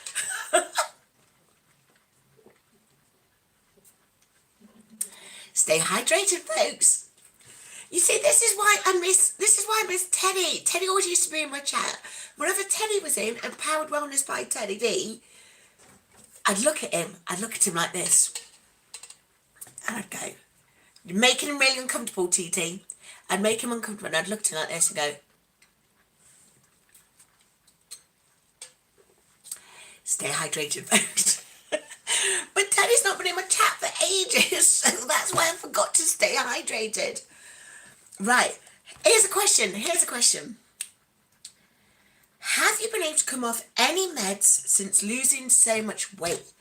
Stay hydrated, folks. You see, this is why I miss Teddy. Teddy always used to be in my chat. Whenever Teddy was in, Empowered Wellness by Teddy D, I'd look at him like this. And I'd go, you're making him really uncomfortable, TT. I'd make him uncomfortable, and I'd look at him like this and go, stay hydrated, folks. But Teddy's not been in my chat for ages, so that's why I forgot to stay hydrated. Right, here's a question. Have you been able to come off any meds since losing so much weight?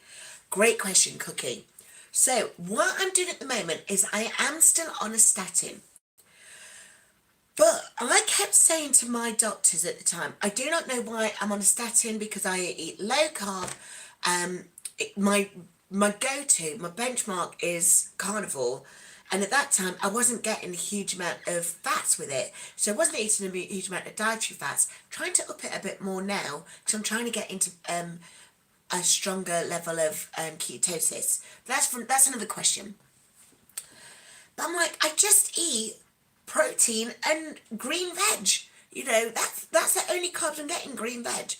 Great question, Cookie. So what I'm doing at the moment is I am still on a statin. But I kept saying to my doctors at the time, I do not know why I'm on a statin, because I eat low carb. My go-to, my benchmark is carnivore. And at that time, I wasn't getting a huge amount of fats with it. So I wasn't eating a huge amount of dietary fats. Trying to up it a bit more now, because I'm trying to get into a stronger level of ketosis. That's another question. But I'm like, I just eat protein and green veg. That's the only carbs I'm getting, green veg.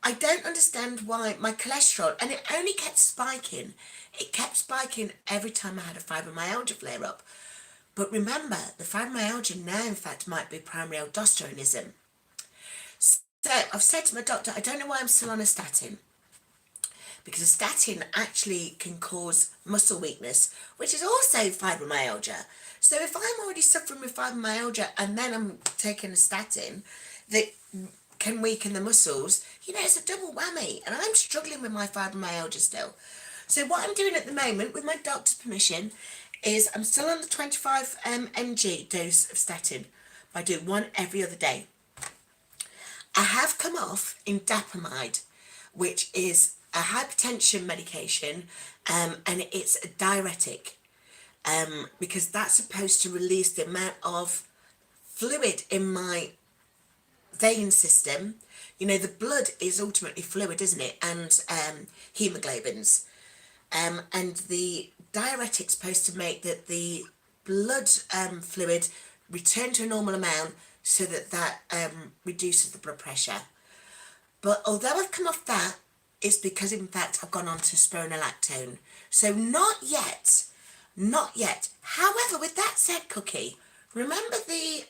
I don't understand why my cholesterol, and it only kept spiking. It kept spiking every time I had a fibromyalgia flare-up. But remember, the fibromyalgia now, in fact, might be primary aldosteronism. So I've said to my doctor, I don't know why I'm still on a statin. Because a statin actually can cause muscle weakness, which is also fibromyalgia. So if I'm already suffering with fibromyalgia and then I'm taking a statin that can weaken the muscles, it's a double whammy. And I'm struggling with my fibromyalgia still. So what I'm doing at the moment, with my doctor's permission, is I'm still on the 25 mg dose of statin, but I do one every other day. I have come off indapamide, which is a hypertension medication, and it's a diuretic, because that's supposed to release the amount of fluid in my vein system. You know, the blood is ultimately fluid, isn't it? And hemoglobins. And the diuretic's supposed to make that the blood fluid return to a normal amount so that reduces the blood pressure. But although I've come off that, it's because in fact I've gone on to spironolactone. So not yet, not yet. However, with that said, Cookie, remember the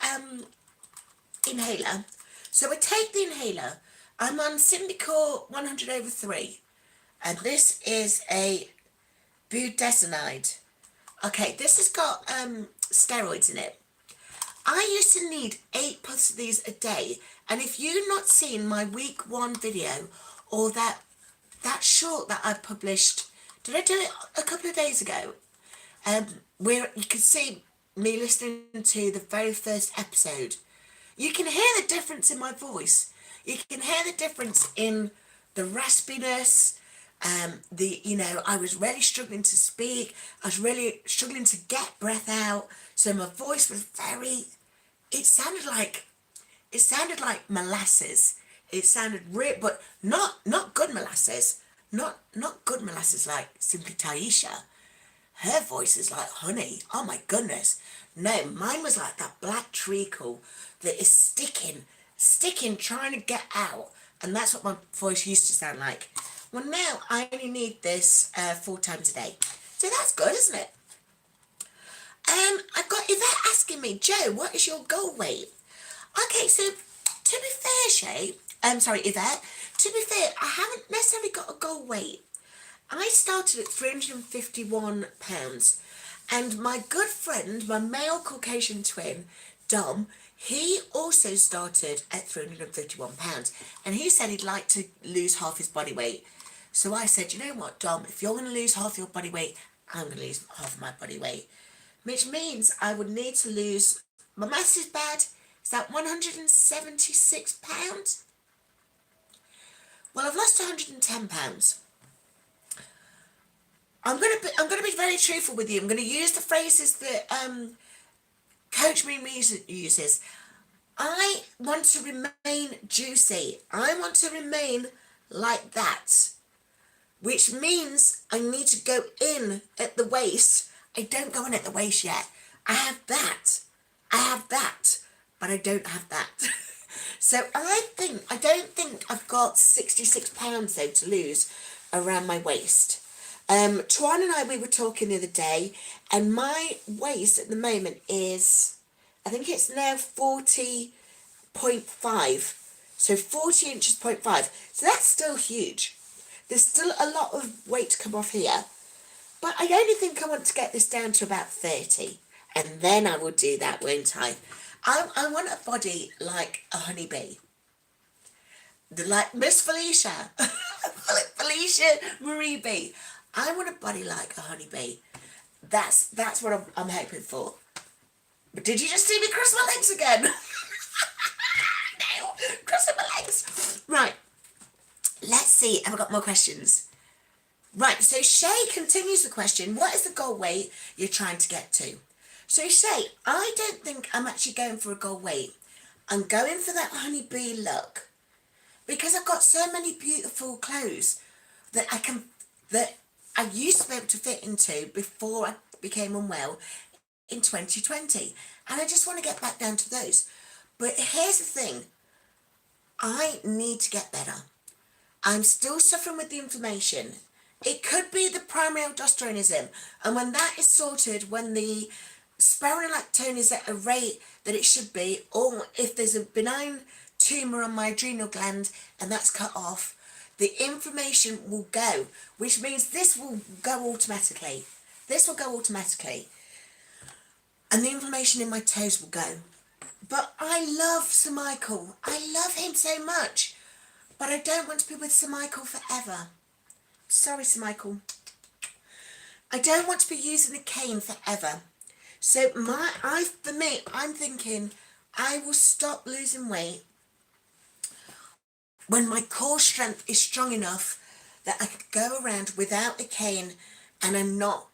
inhaler? So I take the inhaler. I'm on Symbicort 100/3, and this is a budesonide. Okay, this has got steroids in it. I used to need 8 puffs of these a day, and if you've not seen my week 1 video or that short that I published, did I do it a couple of days ago? Where you can see me listening to the very first episode. You can hear the difference in my voice. You can hear the difference in the raspiness. I was really struggling to speak. I was really struggling to get breath out. So my voice was it sounded like molasses. It sounded real, but not good molasses. Not good molasses like Simply Taisha. Her voice is like honey. Oh my goodness. No, mine was like that black treacle that is sticking, trying to get out. And that's what my voice used to sound like. Well, now I only need this 4 times a day. So that's good, isn't it? I've got Yvette asking me, Joe, what is your goal weight? Okay, so to be fair, Yvette, to be fair, I haven't necessarily got a goal weight. I started at 351 pounds, and my good friend, my male Caucasian twin, Dom, he also started at 351 pounds, and he said he'd like to lose half his body weight. So I said, you know what, Dom, if you're going to lose half your body weight, I'm going to lose half of my body weight, which means I would need to lose, my maths is bad, is that 176 pounds? Well, I've lost 110 pounds. I'm gonna be very truthful with you. I'm going to use the phrases that Coach Me uses. I want to remain juicy. I want to remain like that, which means I need to go in at the waist. I don't go in at the waist yet. I have that, but I don't have that. So I don't think I've got 66 pounds though to lose around my waist. Tuan and I, we were talking the other day, and my waist at the moment is, I think it's now 40.5. So 40 inches, 0.5. So that's still huge. There's still a lot of weight to come off here. But I only think I want to get this down to about 30. And then I will do that, won't I? I want a body like a honeybee. Like Miss Felicia. Felicia Marie B. I want a body like a honeybee. That's what I'm hoping for. But did you just see me cross my legs again? No, crossing my legs. Right. Let's see. Have I got more questions? Right. So Shay continues the question. What is the goal weight you're trying to get to? So Shay, I don't think I'm actually going for a goal weight. I'm going for that honeybee look. Because I've got so many beautiful clothes that I used to be able to fit into before I became unwell in 2020. And I just want to get back down to those. But here's the thing. I need to get better. I'm still suffering with the inflammation. It could be the primary aldosteronism. And when that is sorted, when the spironolactone is at a rate that it should be, or if there's a benign tumour on my adrenal gland and that's cut off, the inflammation will go, which means this will go automatically. This will go automatically. And the inflammation in my toes will go. But I love Sir Michael. I love him so much. But I don't want to be with Sir Michael forever. Sorry, Sir Michael. I don't want to be using a cane forever. So for me, I'm thinking I will stop losing weight when my core strength is strong enough that I can go around without a cane and I'm not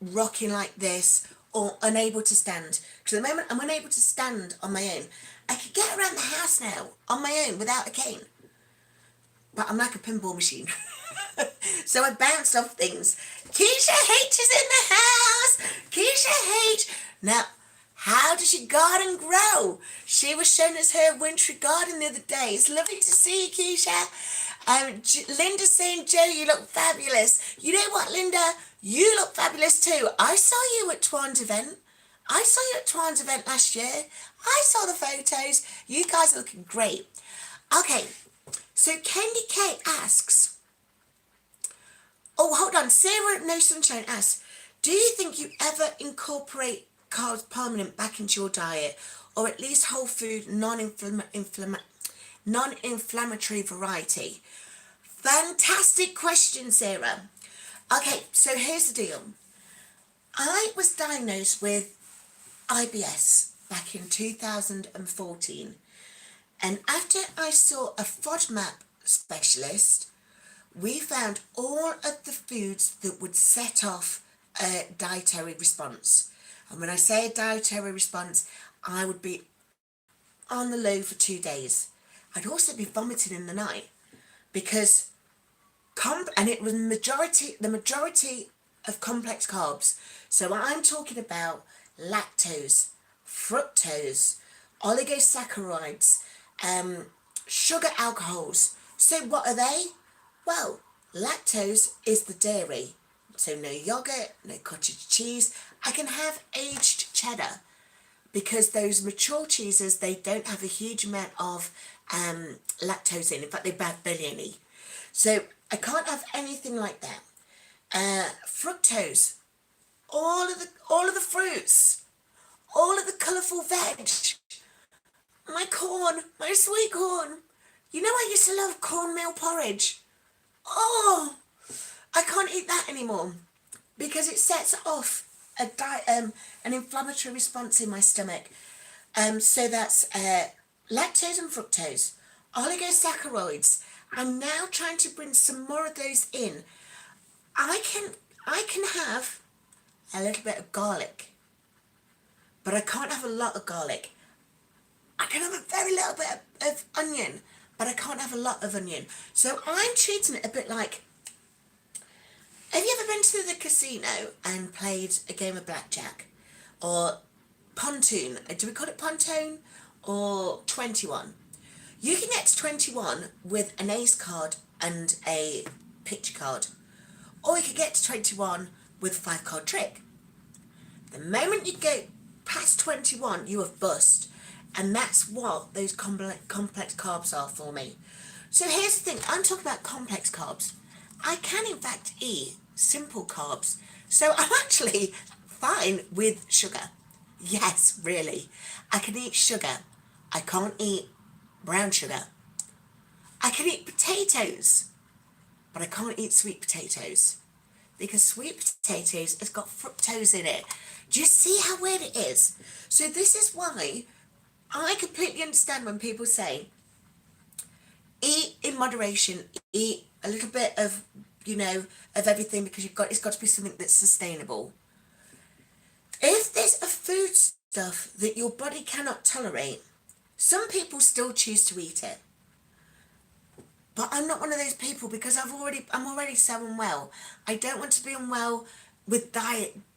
rocking like this or unable to stand. Because at the moment I'm unable to stand on my own. I could get around the house now on my own without a cane. But I'm like a pinball machine. So I bounced off things. Keisha H is in the house. Keisha H. Now, how does your garden grow? She was showing us her wintry garden the other day. It's lovely to see you, Keisha. Linda's saying, Joe, you look fabulous. You know what, Linda? You look fabulous too. I saw you at Twan's event. I saw you at Twan's event last year. I saw the photos. You guys are looking great. Okay, so Candy K asks, oh, hold on. Sarah No Sunshine asks, do you think you ever incorporate carbs permanent back into your diet, or at least whole food, non-inflammatory variety? Fantastic question, Sarah. Okay, so here's the deal. I was diagnosed with IBS back in 2014, and after I saw a FODMAP specialist, we found all of the foods that would set off a dietary response. And when I say a dietary response, I would be on the low for 2 days. I'd also be vomiting in the night because and it was the majority of complex carbs. So I'm talking about lactose, fructose, oligosaccharides, sugar alcohols. So what are they? Well, lactose is the dairy. So no yogurt, no cottage cheese. I can have aged cheddar because those mature cheeses, they don't have a huge amount of lactose in. In fact, they're bad biliary. So I can't have anything like that. Fructose, all of the fruits, all of the colourful veg, my corn, my sweet corn. You know, I used to love cornmeal porridge. Oh, I can't eat that anymore because it sets off an inflammatory response in my stomach. So that's lactose and fructose, oligosaccharides. I'm now trying to bring some more of those in. I can have a little bit of garlic, but I can't have a lot of garlic. I can have a very little bit of onion, but I can't have a lot of onion. So I'm treating it a bit like, have you ever been to the casino and played a game of blackjack? Or pontoon? Do we call it pontoon? Or 21? You can get to 21 with an ace card and a picture card. Or you can get to 21 with a 5-card trick. The moment you go past 21, you have bust. And that's what those complex carbs are for me. So here's the thing. I'm talking about complex carbs. I can, in fact, eat simple carbs. So I'm actually fine with sugar. Yes, really. I can eat sugar. I can't eat brown sugar. I can eat potatoes, but I can't eat sweet potatoes because sweet potatoes has got fructose in it. Do you see how weird it is? So this is why I completely understand when people say, eat in moderation, eat a little bit of, of everything because it's got to be something that's sustainable. If there's a food stuff that your body cannot tolerate, some people still choose to eat it. But I'm not one of those people because I'm already so unwell. I don't want to be unwell with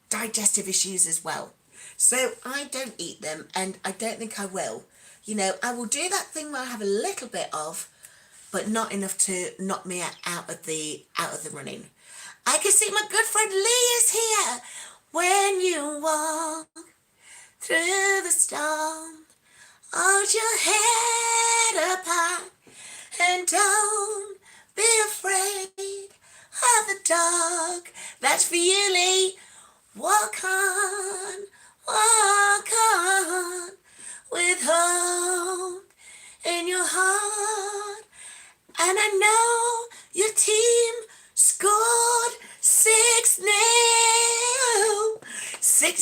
digestive issues as well. So I don't eat them, and I don't think I will. I will do that thing where I have a little bit of, but not enough to knock me out of the running. I can see my good friend Lee is here. When you walk through the storm, hold your head up high and don't be afraid of the dark. That's for you, Lee. Walk on with hope in your heart. And I know your team scored 6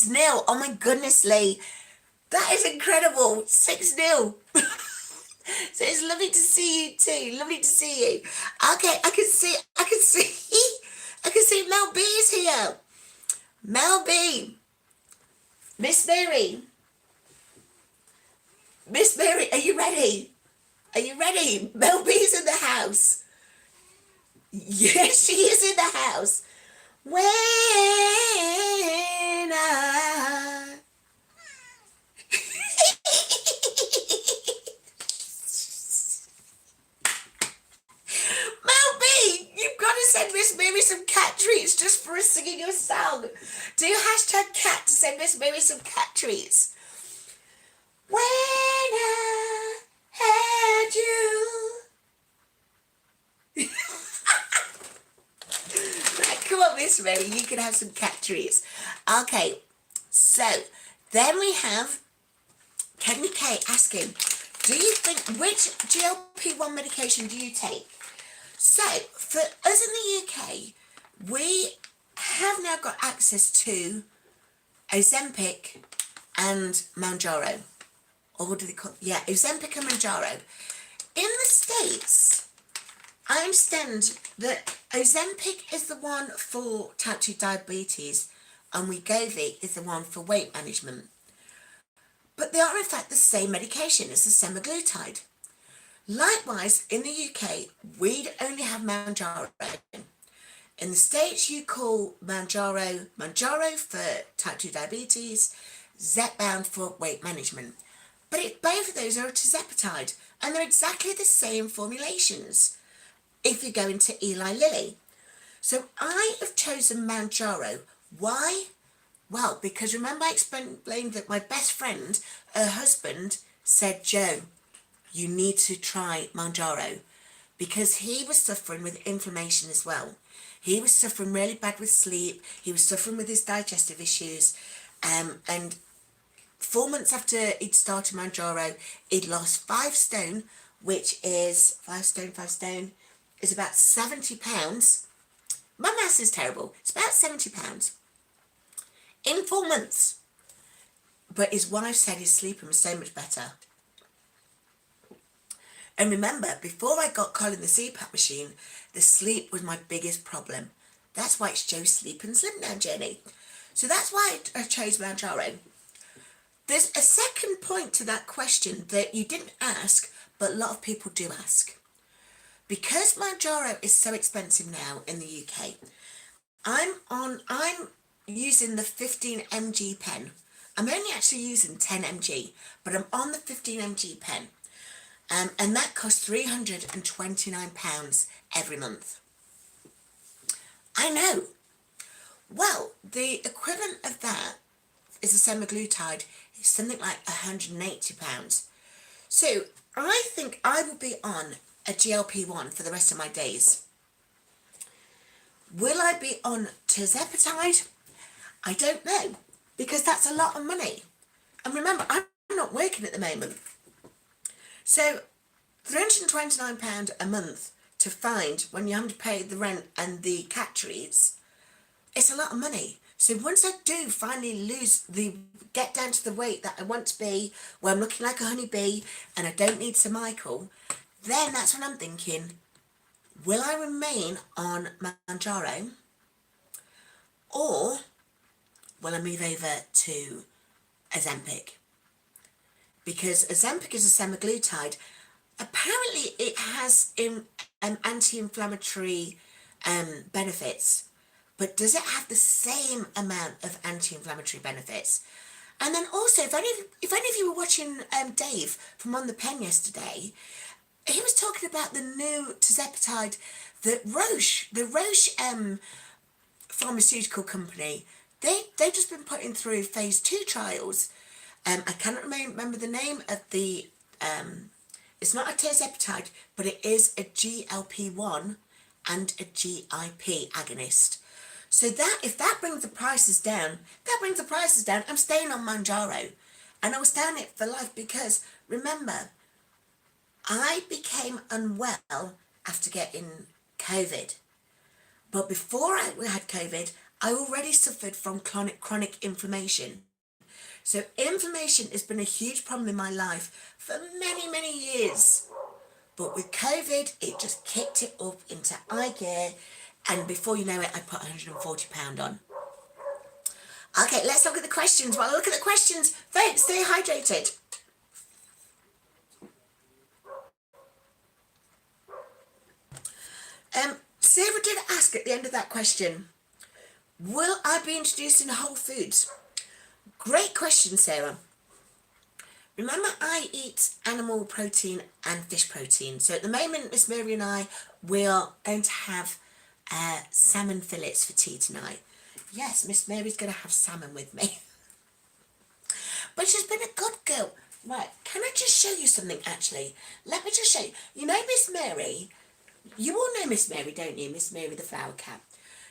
6-0. Oh my goodness, Lee. That is incredible. 6-0. So it's lovely to see you too. Lovely to see you. Okay, I can see I can see Mel B is here. Mel B. Miss Mary. Miss Mary, are you ready? Are you ready? Mel B's in the house. Yes, she is in the house. When I... Mel B, you've got to send Miss Mary some cat treats just for us singing your song. Do hashtag cat to send Miss Mary some cat treats. When I had you. Right, come on, Miss Mary, you can have some cat treats. Okay, so then we have Kenny K asking, do you think, which GLP-1 medication do you take? So, for us in the UK, we have now got access to Ozempic and Mounjaro. Or what do they call it? Yeah, Ozempic and Mounjaro. In the States, I understand that Ozempic is the one for type 2 diabetes and Wegovy is the one for weight management. But they are in fact the same medication as the semaglutide. Likewise, in the UK, we only have Mounjaro. In the States, you call Mounjaro for type 2 diabetes, Zepbound for weight management. But both of those are tirzepatide, and they're exactly the same formulations if you go into Eli Lilly. So I have chosen Mounjaro. Why? Well, because remember I explained that my best friend, her husband, said, Joe, you need to try Mounjaro, because he was suffering with inflammation as well. He was suffering really bad with sleep. He was suffering with his digestive issues. And 4 months after he'd started Mounjaro, he'd lost 5 stone, which is 5 stone, is about 70 pounds. My maths is terrible. It's about 70 pounds in 4 months. But his wife said his sleeping was so much better. And remember, before I got Colin the CPAP machine, the sleep was my biggest problem. That's why it's Joe's Sleep and Slim Down Journey. So that's why I chose Mounjaro. There's a second point to that question that you didn't ask, but a lot of people do ask. Because Mounjaro is so expensive now in the UK, I'm using the 15 mg pen. I'm only actually using 10 mg, but I'm on the 15 mg pen. And that costs £329 every month. I know. Well, the equivalent of that is a semaglutide. It's something like £180. So I think I will be on a GLP-1 for the rest of my days. Will I be on tirzepatide? I don't know, because that's a lot of money. And remember, I'm not working at the moment. So £329 a month to find when you have to pay the rent and the cat treats, it's a lot of money. So once I do finally get down to the weight that I want to be, where I'm looking like a honeybee and I don't need Sir Michael, then that's when I'm thinking, will I remain on Mounjaro, or will I move over to Ozempic? Because Ozempic is a semaglutide. Apparently it has anti-inflammatory benefits, but does it have the same amount of anti-inflammatory benefits? And then also, if any of you were watching Dave from On the Pen yesterday, he was talking about the new tirzepatide that the Roche pharmaceutical company, they've just been putting through phase 2 trials. I cannot remember the name of the, it's not a tirzepatide, but it is a GLP-1 and a GIP agonist. So that, if that brings the prices down, I'm staying on Mounjaro. And I will stay on it for life because, remember, I became unwell after getting COVID. But before I had COVID, I already suffered from chronic inflammation. So inflammation has been a huge problem in my life for many years. But with COVID, it just kicked it up into high gear, and before you know it, I put £140 on. Okay, let's look at the questions. While I look at the questions, folks, stay hydrated. Sarah did ask at the end of that question, will I be introducing whole foods? Great question, Sarah. Remember, I eat animal protein and fish protein. So at the moment, Miss Mary and I, we're going to have salmon fillets for tea tonight. Yes, Miss Mary's going to have salmon with me. But she's been a good girl. Right, can I just show you something, actually? Let me just show you. You know Miss Mary, you all know Miss Mary, don't you? Miss Mary the flower cat.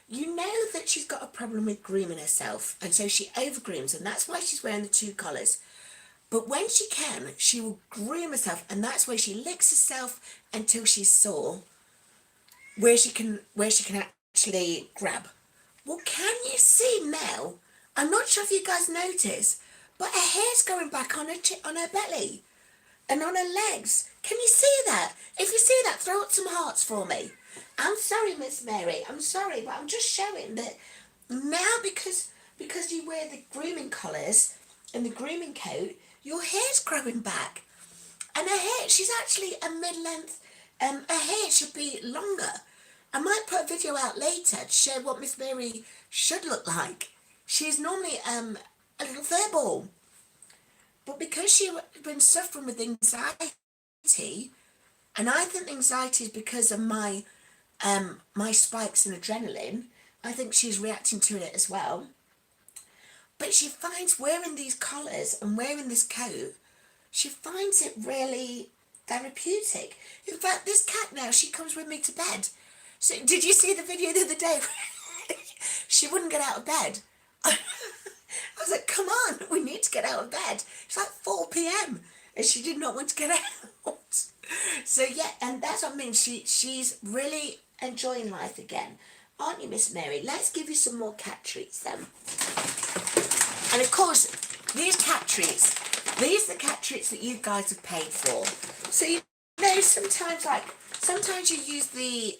You know that she's got a problem with grooming herself, and so she over-grooms, and that's why she's wearing the 2 collars. But when she can, she will groom herself, and that's where she licks herself until she's sore, where she can actually grab. Well, can you see now? I'm not sure if you guys notice, but her hair's going back on her belly and on her legs. Can you see that? If you see that, throw up some hearts for me. I'm sorry, Miss Mary. I'm sorry, but I'm just showing that now because you wear the grooming collars and the grooming coat, your hair's growing back. And her hair, she's actually a mid-length, her hair should be longer. I might put a video out later to show what Miss Mary should look like. She's normally a little fur ball. But because she's been suffering with anxiety, and I think anxiety is because of my spikes in adrenaline, I think she's reacting to it as well. But she finds wearing these collars and wearing this coat, she finds it really therapeutic. In fact, this cat now, she comes with me to bed. So did you see the video the other day? She wouldn't get out of bed. I was like, come on, we need to get out of bed. It's like 4 p.m. and she did not want to get out. So yeah, and that's what I mean. She's really enjoying life again. Aren't you, Miss Mary? Let's give you some more cat treats then. And of course, these cat treats, these are the cat treats that you guys have paid for. So you know, sometimes you use the,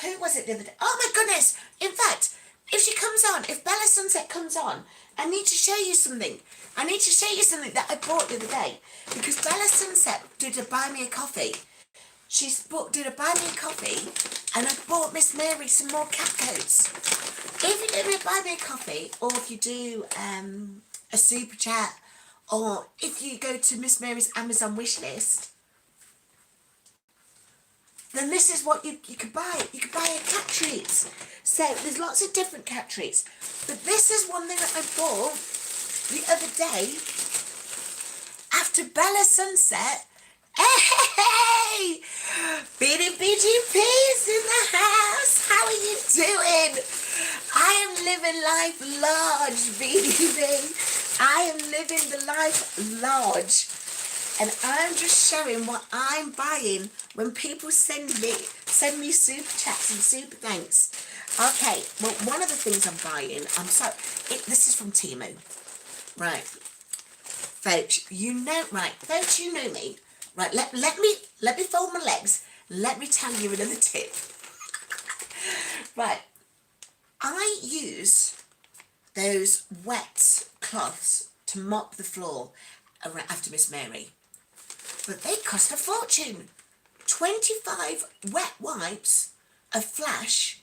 who was it the other day? Oh my goodness! In fact, if she comes on, if Bella Sunset comes on, I need to show you something. I need to show you something that I bought the other day. Because Bella Sunset did a buy me a coffee. Did a buy me a coffee, and I bought Miss Mary some more cat coats. If you do a buy me a coffee, or if you do a super chat, or if you go to Miss Mary's Amazon wish list, then this is what you could buy. You could buy a cat treats. So there's lots of different cat treats. But this is one thing that I bought the other day after Bella Sunset. Hey! Bitty P's in the house. How are you doing? I am living life large, BDB. I am living the life large. And I'm just showing what I'm buying when people send me super chats and super thanks. Okay, well, one of the things I'm buying, this is from Temu. Right. Folks, you know me. Right, let me fold my legs. Let me tell you another tip. Right, I use those wet cloths to mop the floor after Miss Mary. But they cost a fortune. 25 wet wipes of Flash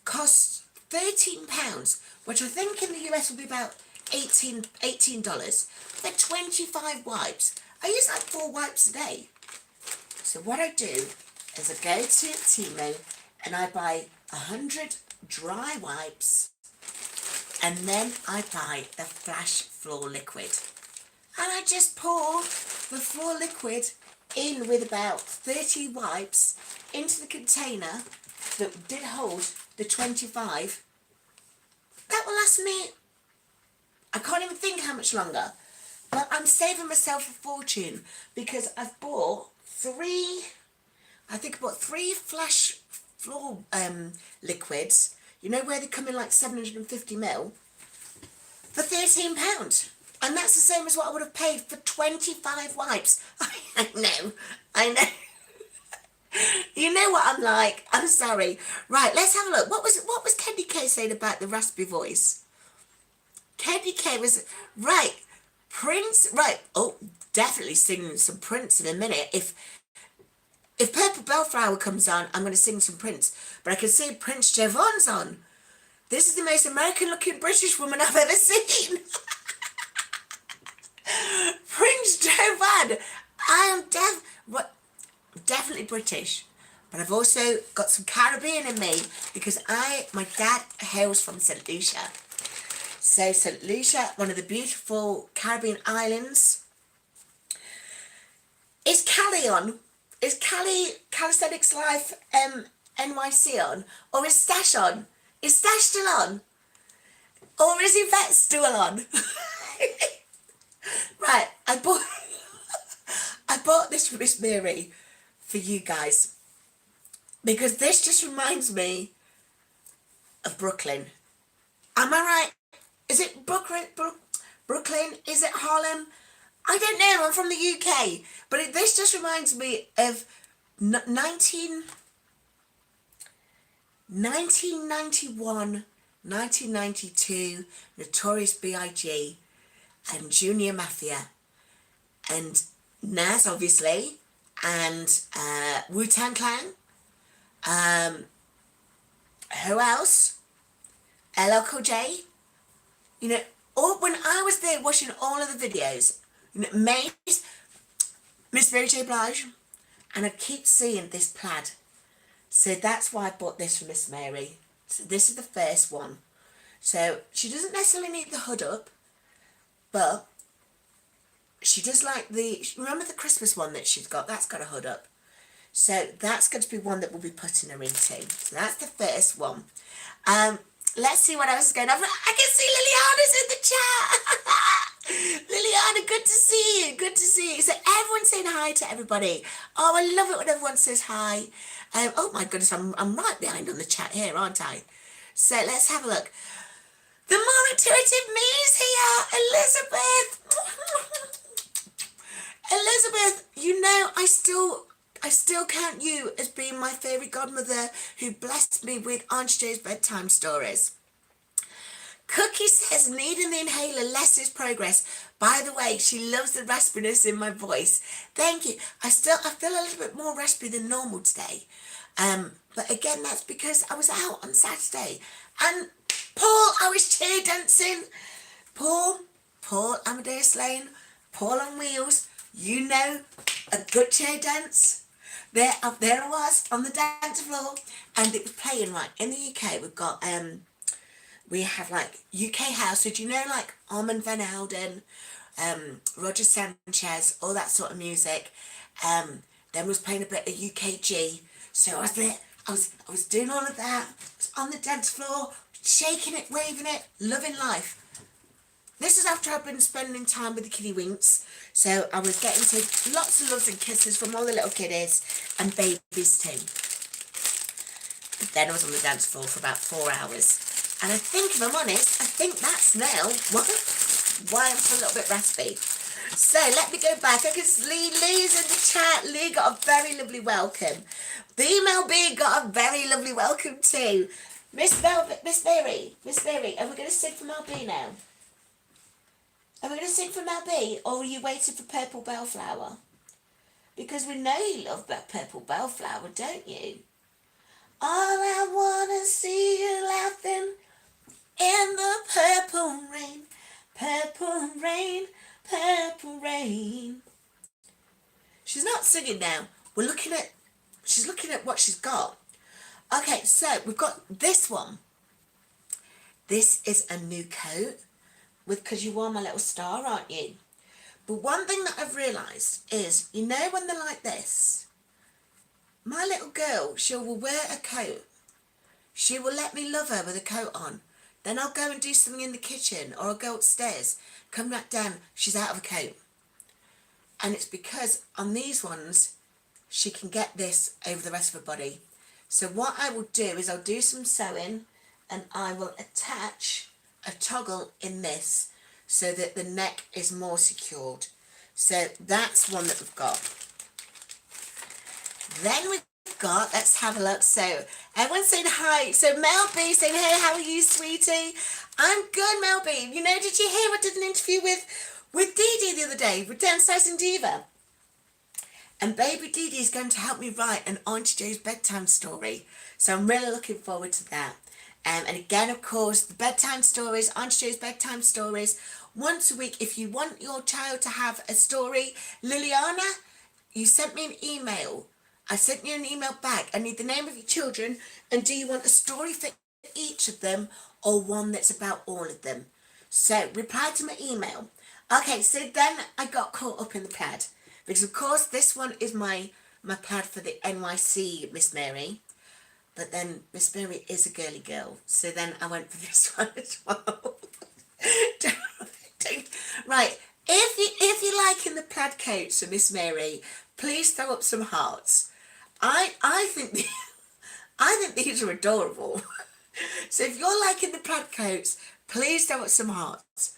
costs £13, which I think in the US will be about $18 for 25 wipes. I use like 4 wipes a day. So what I do is I go to Temu and I buy 100 dry wipes, and then I buy the Flash floor liquid. And I just pour the floor liquid in with about 30 wipes into the container that did hold the 25. That will last me, I can't even think how much longer. But I'm saving myself a fortune because I've bought 3 Flash floor liquids, you know, where they come in like 750 ml, for £13. And that's the same as what I would have paid for 25 wipes. I know, I know. You know what I'm like. I'm sorry. Right, let's have a look. What was Candy K saying about the raspy voice? Candy K was right. Prince, right. Oh, definitely singing some Prince in a minute. If Purple Bellflower comes on, I'm going to sing some Prince. But I can see Prince Javon's on. This is the most American-looking British woman I've ever seen. Prince Jovan. I am definitely British, but I've also got some Caribbean in me because my dad hails from St. Lucia. So St. Lucia, one of the beautiful Caribbean islands. Is Callie on? Is Calisthenics Life NYC on? Or is Stash on? Is Stash still on? Or is Yvette still on? Right, I bought this for Miss Mary for you guys because this just reminds me of Brooklyn. Am I right? Is it Brooklyn? Is it Harlem? I don't know. I'm from the UK, but this just reminds me of 1991, 1992, Notorious B.I.G. and Junior Mafia and Nas, obviously, and Wu-Tang Clan. Who else? LL Cool J. You know, when I was there watching all of the videos, you know, Miss Mary J. Blige, and I keep seeing this plaid. So that's why I bought this for Miss Mary. So this is the first one. So she doesn't necessarily need the hood up, but she does like remember the Christmas one that she's got? That's got a hood up. So that's going to be one that we'll be putting her into. So that's the first one. Let's see what else is going on. I can see Liliana's in the chat. Liliana, good to see you. Good to see you. So everyone's saying hi to everybody. Oh, I love it when everyone says hi. Oh my goodness, I'm right behind on the chat here, aren't I? So let's have a look. The more intuitive me's here, Elizabeth. Elizabeth, you know, I still count you as being my fairy godmother who blessed me with Aunt Jo's bedtime stories. Cookie says, needing the inhaler less is progress. By the way, she loves the raspiness in my voice. Thank you. I feel a little bit more raspy than normal today. But again, that's because I was out on Saturday. And Paul, I was cheer dancing. Paul Amadeus Lane, Paul on wheels. You know, a good cheer dance. There I was on the dance floor, and it was playing right in the UK. We've got we have like UK house. So do you know like Armand Van Helden, Roger Sanchez, all that sort of music. Then was playing a bit of UKG. So I was there. I was doing all of that. I was on the dance floor, shaking it, waving it, loving life. This is after I've been spending time with the kiddie winks. So I was getting to lots of loves and kisses from all the little kiddies and babies too. But then I was on the dance floor for about 4 hours. And I think, if I'm honest, I think that's now why I'm a little bit raspy. So let me go back. I can see Lee's in the chat. Lee got a very lovely welcome. The email B got a very lovely welcome too. Miss Mary, and we're going to sing for Mel B now. Are we going to sing for Mel B, or are you waiting for Purple Bellflower? Because we know you love that Purple Bellflower, don't you? All I want to see you laughing in the purple rain, purple rain, purple rain. She's not singing now. She's looking at what she's got. Okay, so we've got this one. This is a new coat. Because you are my little star, aren't you? But one thing that I've realised is, you know when they're like this, my little girl, she will wear a coat. She will let me love her with a coat on. Then I'll go and do something in the kitchen, or I'll go upstairs, come back down, she's out of a coat. And it's because on these ones, she can get this over the rest of her body. So what I will do is I'll do some sewing and I will attach a toggle in this so that the neck is more secured. So that's one that we've got. Then we've got, let's have a look. So everyone's saying hi. So Mel B saying, hey, how are you, sweetie? I'm good, Mel B. You know, did you hear I did an interview with Dee Dee the other day, with Downsizing Diva? And baby Dee Dee is going to help me write an Auntie Jo's bedtime story. So I'm really looking forward to that. And again, of course, the bedtime stories, Auntie Jo's bedtime stories, once a week. If you want your child to have a story, Liliana, you sent me an email. I sent you an email back. I need the name of your children, and do you want a story for each of them or one that's about all of them? So reply to my email. Okay, so then I got caught up in the plaid, because of course this one is my plaid for the NYC Miss Mary, but then Miss Mary is a girly girl, so then I went for this one as well. Right, if you're liking the plaid coats for Miss Mary, please throw up some hearts. I think I think these are adorable. So if you're liking the plaid coats, please throw up some hearts.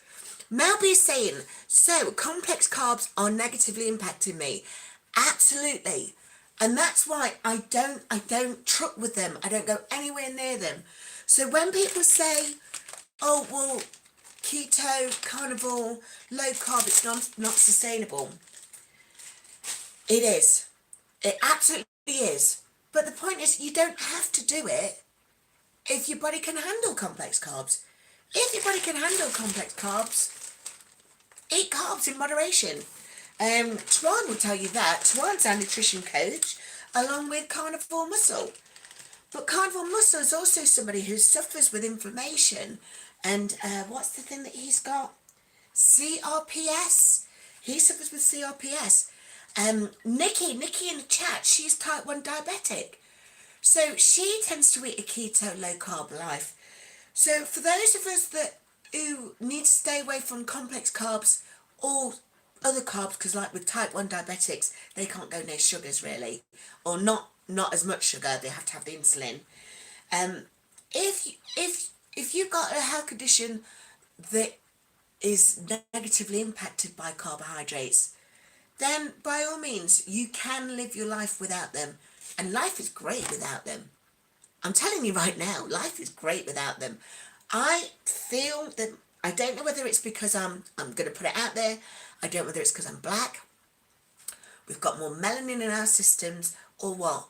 Mel B is saying, so complex carbs are negatively impacting me. Absolutely. And that's why I don't truck with them. I don't go anywhere near them. So when people say, oh, well, keto, carnivore, low carb, it's not sustainable. It is. It absolutely is. But the point is, you don't have to do it if your body can handle complex carbs. If your body can handle complex carbs, eat carbs in moderation. Tuan will tell you that. Tuan's our nutrition coach, along with Carnivore Muscle. But Carnivore Muscle is also somebody who suffers with inflammation. And what's the thing that he's got? CRPS. He suffers with CRPS. Nikki in the chat, she's type 1 diabetic. So she tends to eat a keto, low carb life. So for those of us who need to stay away from complex carbs or other carbs, because like with type 1 diabetics, they can't go near sugars really, or not as much sugar, they have to have the insulin. If you've got a health condition that is negatively impacted by carbohydrates, then by all means, you can live your life without them. And life is great without them. I'm telling you right now, life is great without them. I feel that, I don't know whether it's because I'm going to put it out there. I don't know whether it's because I'm black. We've got more melanin in our systems or what.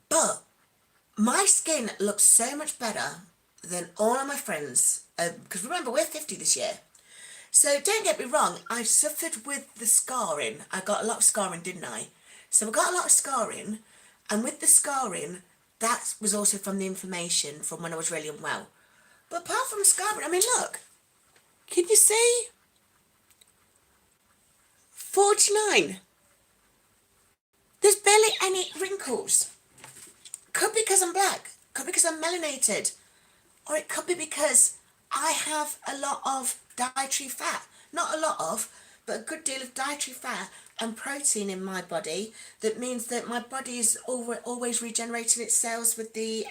But my skin looks so much better than all of my friends. Because remember, we're 50 this year. So don't get me wrong, I suffered with the scarring. I got a lot of scarring, didn't I? So I got a lot of scarring, and with the scarring, that was also from the inflammation from when I was really unwell. But apart from scarring, I mean, look, can you see? 49. There's barely any wrinkles. Could be because I'm black, could be because I'm melanated, or it could be because I have a lot of dietary fat. Not a lot of, but a good deal of dietary fat and protein in my body. That means that my body is always regenerating its cells with the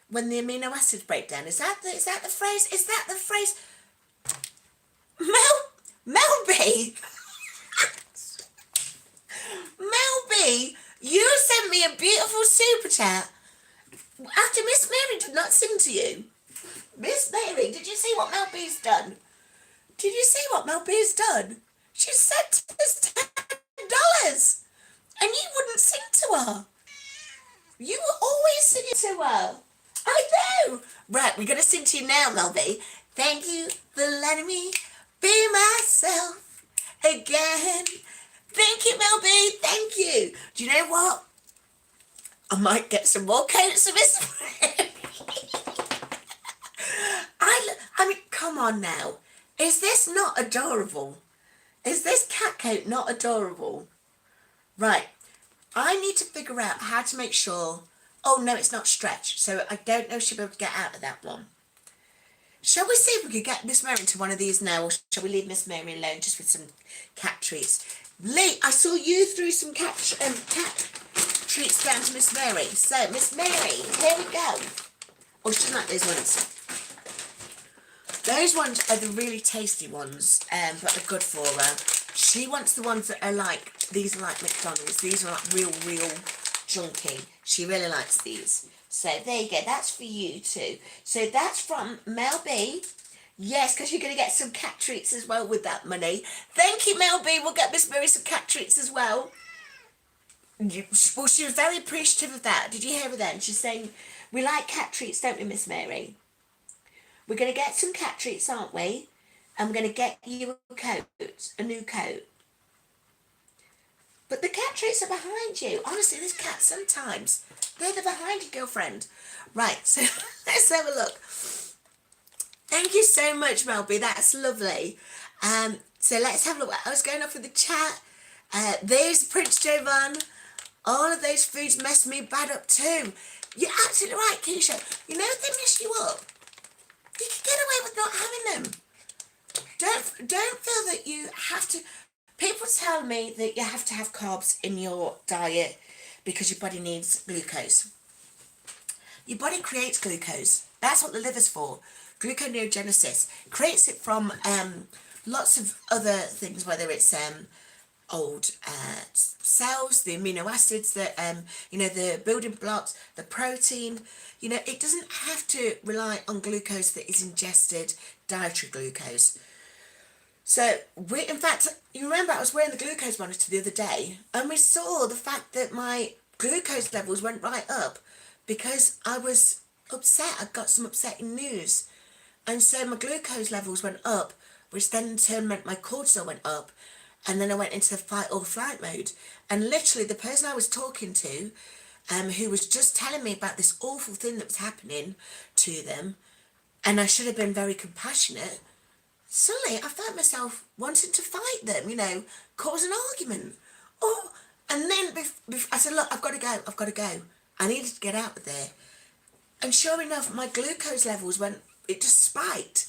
when the amino acids break down. Is that the phrase? Is that the phrase? Mel B. Mel B, you sent me a beautiful super chat after Miss Mary did not sing to you. Miss Mary, did you see what Mel B's done? Did you see what Mel B's done? She sent us $10 and you wouldn't sing to her. You were always singing to her. I know. Right, we're going to sing to you now, Mel B. Thank you for letting me be myself again. Thank you, Mel B. Thank you. Do you know what? I might get some more coats of Miss Mary. I mean, come on now. Is this not adorable? Is this cat coat not adorable? Right. I need to figure out how to make sure... Oh, no, it's not stretched. So I don't know if she'll be able to get out of that one. Shall we see if we can get Miss Mary into one of these now? Or shall we leave Miss Mary alone just with some cat treats? Lee, I saw you threw some cat treats down to Miss Mary. So, Miss Mary, here we go. Oh, she doesn't like those ones. Those ones are the really tasty ones, but they're good for her. She wants the ones that are like, these are like McDonald's. These are like real junky. She really likes these. So there you go. That's for you too. So that's from Mel B. Yes, because you're going to get some cat treats as well with that money. Thank you, Mel B. We'll get Miss Mary some cat treats as well. Well, she was very appreciative of that. Did you hear her then? She's saying, we like cat treats, don't we, Miss Mary? We're going to get some cat treats, aren't we? And we're going to get you a coat, a new coat. But the cat treats are behind you. Honestly, this cat sometimes, they're behind you, girlfriend. Right, so let's have a look. Thank you so much, Melby. That's lovely. So let's have a look what else going off with the chat. There's Prince Jovan. All of those foods mess me bad up too. You're absolutely right, Keisha. You know if they mess you up, you can get away with not having them. Don't feel that you have to. People tell me that you have to have carbs in your diet because your body needs glucose. Your body creates glucose. That's what the liver's for. Gluconeogenesis. Creates it from lots of other things, whether it's old cells, the amino acids, the building blocks, the protein. It doesn't have to rely on glucose that is ingested, dietary glucose. So in fact, you remember I was wearing the glucose monitor the other day, and we saw the fact that my glucose levels went right up because I was upset. I got some upsetting news, and so my glucose levels went up, which then in turn meant my cortisol went up, and then I went into the fight or flight mode. And literally the person I was talking to, who was just telling me about this awful thing that was happening to them, and I should have been very compassionate, suddenly I found myself wanting to fight them, cause an argument. Oh, and then I said, look, I've got to go. I needed to get out of there. And sure enough, my glucose levels it just spiked.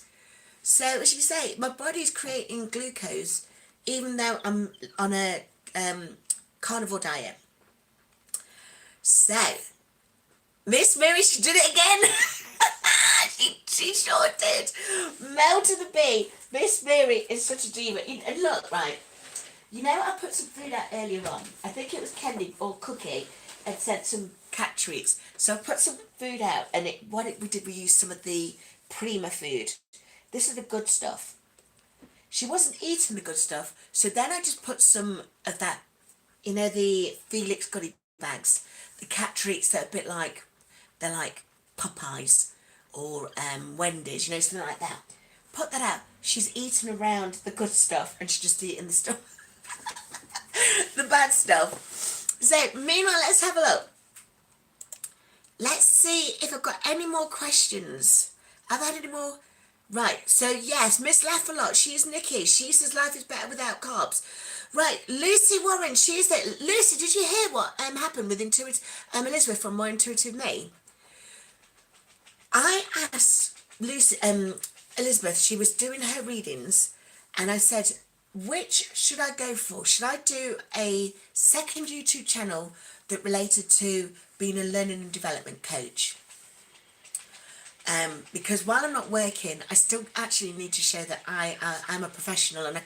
So as you say, my body's creating glucose even though I'm on a carnivore diet. So, Miss Mary, she did it again. She sure did. Mel to the B. Miss Mary is such a diva. And look, right, I put some food out earlier on. I think it was Candy or Cookie had sent some cat treats. So I put some food out, and we used some of the Prima food. This is the good stuff. She wasn't eating the good stuff, so then I just put some of that, the Felix goodie bags, the cat treats that are a bit like, they're like Popeyes or Wendy's, something like that. Put that out. She's eating around the good stuff, and she's just eating the stuff, the bad stuff. So, meanwhile, let's have a look. Let's see if I've got any more questions. Have I had any more? Right, so yes, Miss Laugh a Lot, she's Nikki. She says life is better without carbs. Right, Lucy Warren, she's there. Lucy, did you hear what happened with Elizabeth from More Intuitive Me? I asked Elizabeth, she was doing her readings, and I said, which should I go for? Should I do a second YouTube channel that related to being a learning and development coach? Because while I'm not working, I still actually need to show that I'm a professional, and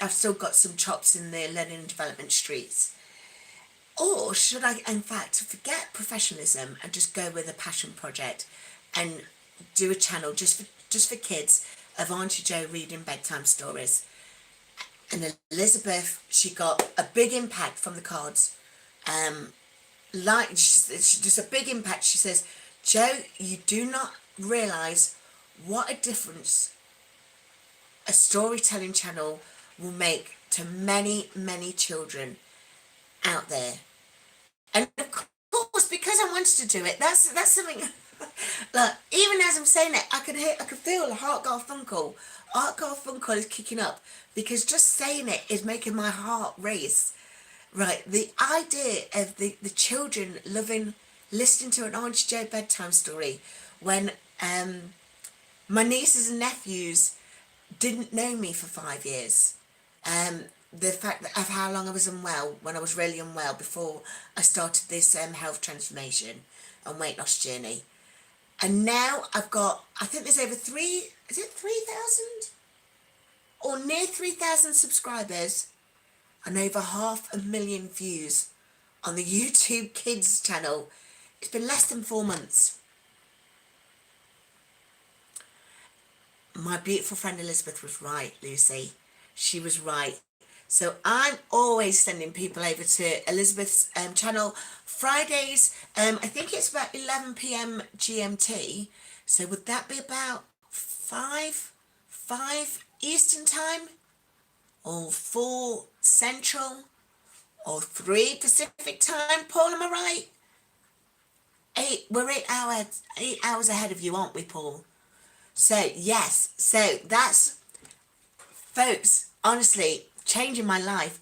I've still got some chops in the learning and development streets. Or should I, in fact, forget professionalism and just go with a passion project and do a channel just for kids of Auntie Jo reading bedtime stories? And Elizabeth, she got a big impact from the cards. Just a big impact. She says, Jo, you do not realise what a difference a storytelling channel will make to many, many children out there. And of course, because I wanted to do it, that's something. Look, even as I'm saying it, I could feel the Heart Garfunkel. Heart Garfunkel is kicking up, because just saying it is making my heart race. Right, the idea of the children listening to an Auntie Jo bedtime story when my nieces and nephews didn't know me for 5 years. the fact of how long I was unwell, when I was really unwell before I started this health transformation and weight loss journey. And now I've got, I think there's over 3,000 or near 3,000 subscribers and over 500,000 views on the YouTube Kids channel. It's been less than 4 months. My beautiful friend Elizabeth was right, Lucy. She was right. So I'm always sending people over to Elizabeth's channel Fridays. I think it's about 11 p.m. GMT. So would that be about 5 Eastern time? Or 4 Central? Or 3 Pacific time? Paul, am I right? We're 8 hours ahead of you, aren't we, Paul? So yes, so that's, folks, honestly, changing my life,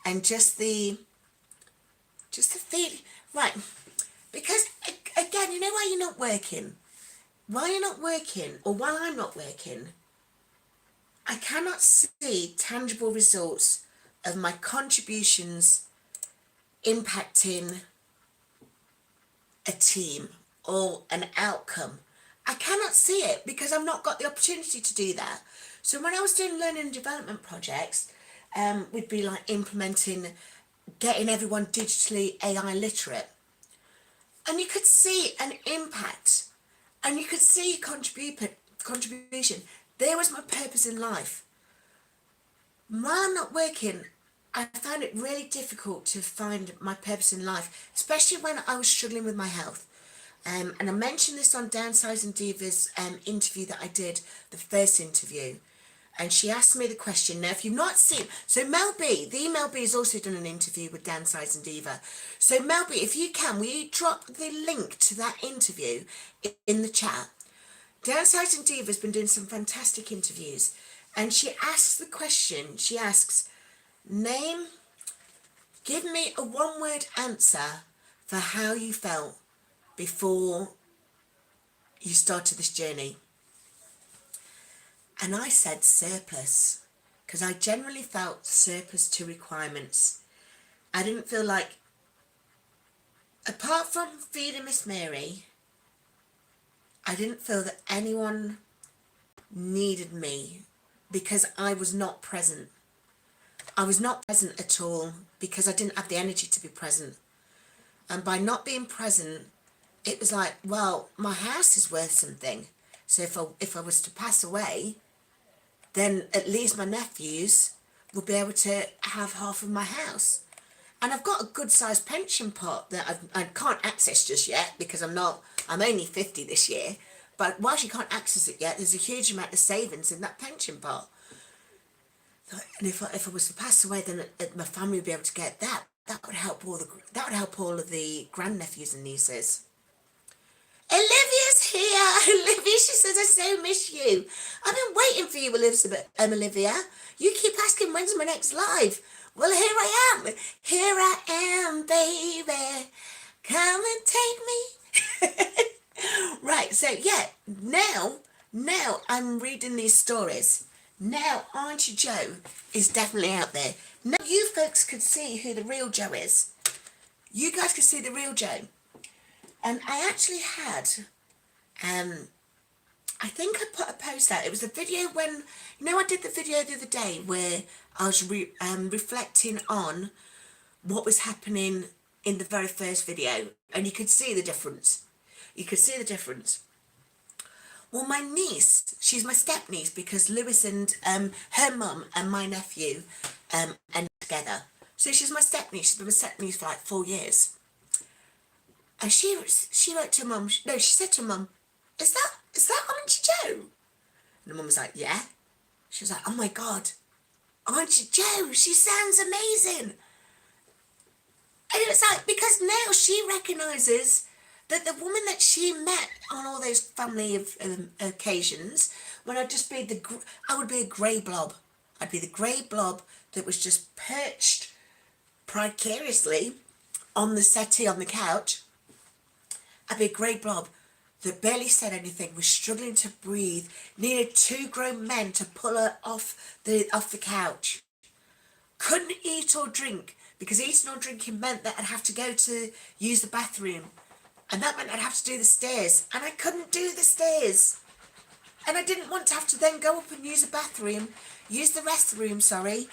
and just the feeling, right? Because again, you know why you're not working? While you're not working, or while I'm not working, I cannot see tangible results of my contributions impacting a team or an outcome. I cannot see it because I've not got the opportunity to do that. So when I was doing learning and development projects, we'd be like implementing, getting everyone digitally AI literate. And you could see an impact and you could see contribution. There was my purpose in life. While I'm not working, I found it really difficult to find my purpose in life, especially when I was struggling with my health. And I mentioned this on Downsizing Diva's interview that I did, the first interview. And she asked me the question. Now, if you've not seen, so Mel B, the Mel B has also done an interview with Downsizing Diva. So Mel B, if you can, will you drop the link to that interview in the chat? Downsizing Diva has been doing some fantastic interviews. And she asks the question, she asks, give me a one-word answer for how you felt before you started this journey. And I said surplus, because I generally felt surplus to requirements. I didn't feel like, apart from feeding Miss Mary, I didn't feel that anyone needed me because I was not present. I was not present at all because I didn't have the energy to be present. And by not being present, it was like, well, my house is worth something. So if I was to pass away, then at least my nephews will be able to have half of my house. And I've got a good sized pension pot that I can't access just yet because I'm only 50 this year. But whilst you can't access it yet, there's a huge amount of savings in that pension pot. And if I was to pass away, then my family would be able to get that. That would help all of the grandnephews and nieces. Olivia's here. Olivia, she says, I so miss you. I've been waiting for you, Elizabeth, Olivia. You keep asking when's my next live. Well, here I am. Here I am, baby. Come and take me. Right, so yeah, now I'm reading these stories. Now Auntie Joe is definitely out there. Now you folks could see who the real Joe is. You guys could see the real Joe. And I actually had, I think I put a post out. It was a video when, I did the video the other day where I was reflecting on what was happening in the very first video. And you could see the difference. Well, my niece, she's my step niece because Lewis and her mum and my nephew ended together. So she's my step niece. She's been my step niece for like 4 years. And she wrote to mum. No, she said to mum, "Is that Auntie Joe?" And the mum was like, "Yeah." She was like, "Oh my God, Auntie Joe, she sounds amazing." And it was like, because now she recognises that the woman that she met on all those family occasions, when I would be a grey blob. I'd be the grey blob that was just perched precariously on the settee on the couch. I'd be a grey blob that barely said anything, was struggling to breathe, needed 2 grown men to pull her off the couch. couldn't eat or drink because eating or drinking meant that I'd have to go to use the bathroom. And that meant I'd have to do the stairs. And I couldn't do the stairs. And I didn't want to have to then go up and use the bathroom, use the restroom, sorry,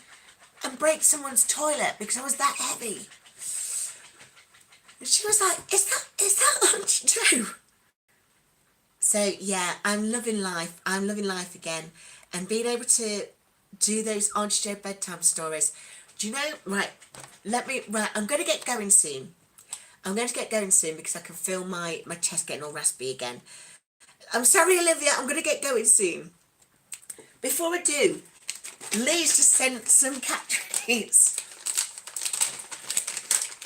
and break someone's toilet because I was that heavy. And she was like, is that Auntie Jo? So yeah, I'm loving life. I'm loving life again. And being able to do those Auntie Jo bedtime stories. Do you know, right, I'm going to get going soon. I'm going to get going soon because I can feel my chest getting all raspy again. I'm sorry, Olivia, I'm going to get going soon. Before I do, Lee's just sent some cat treats.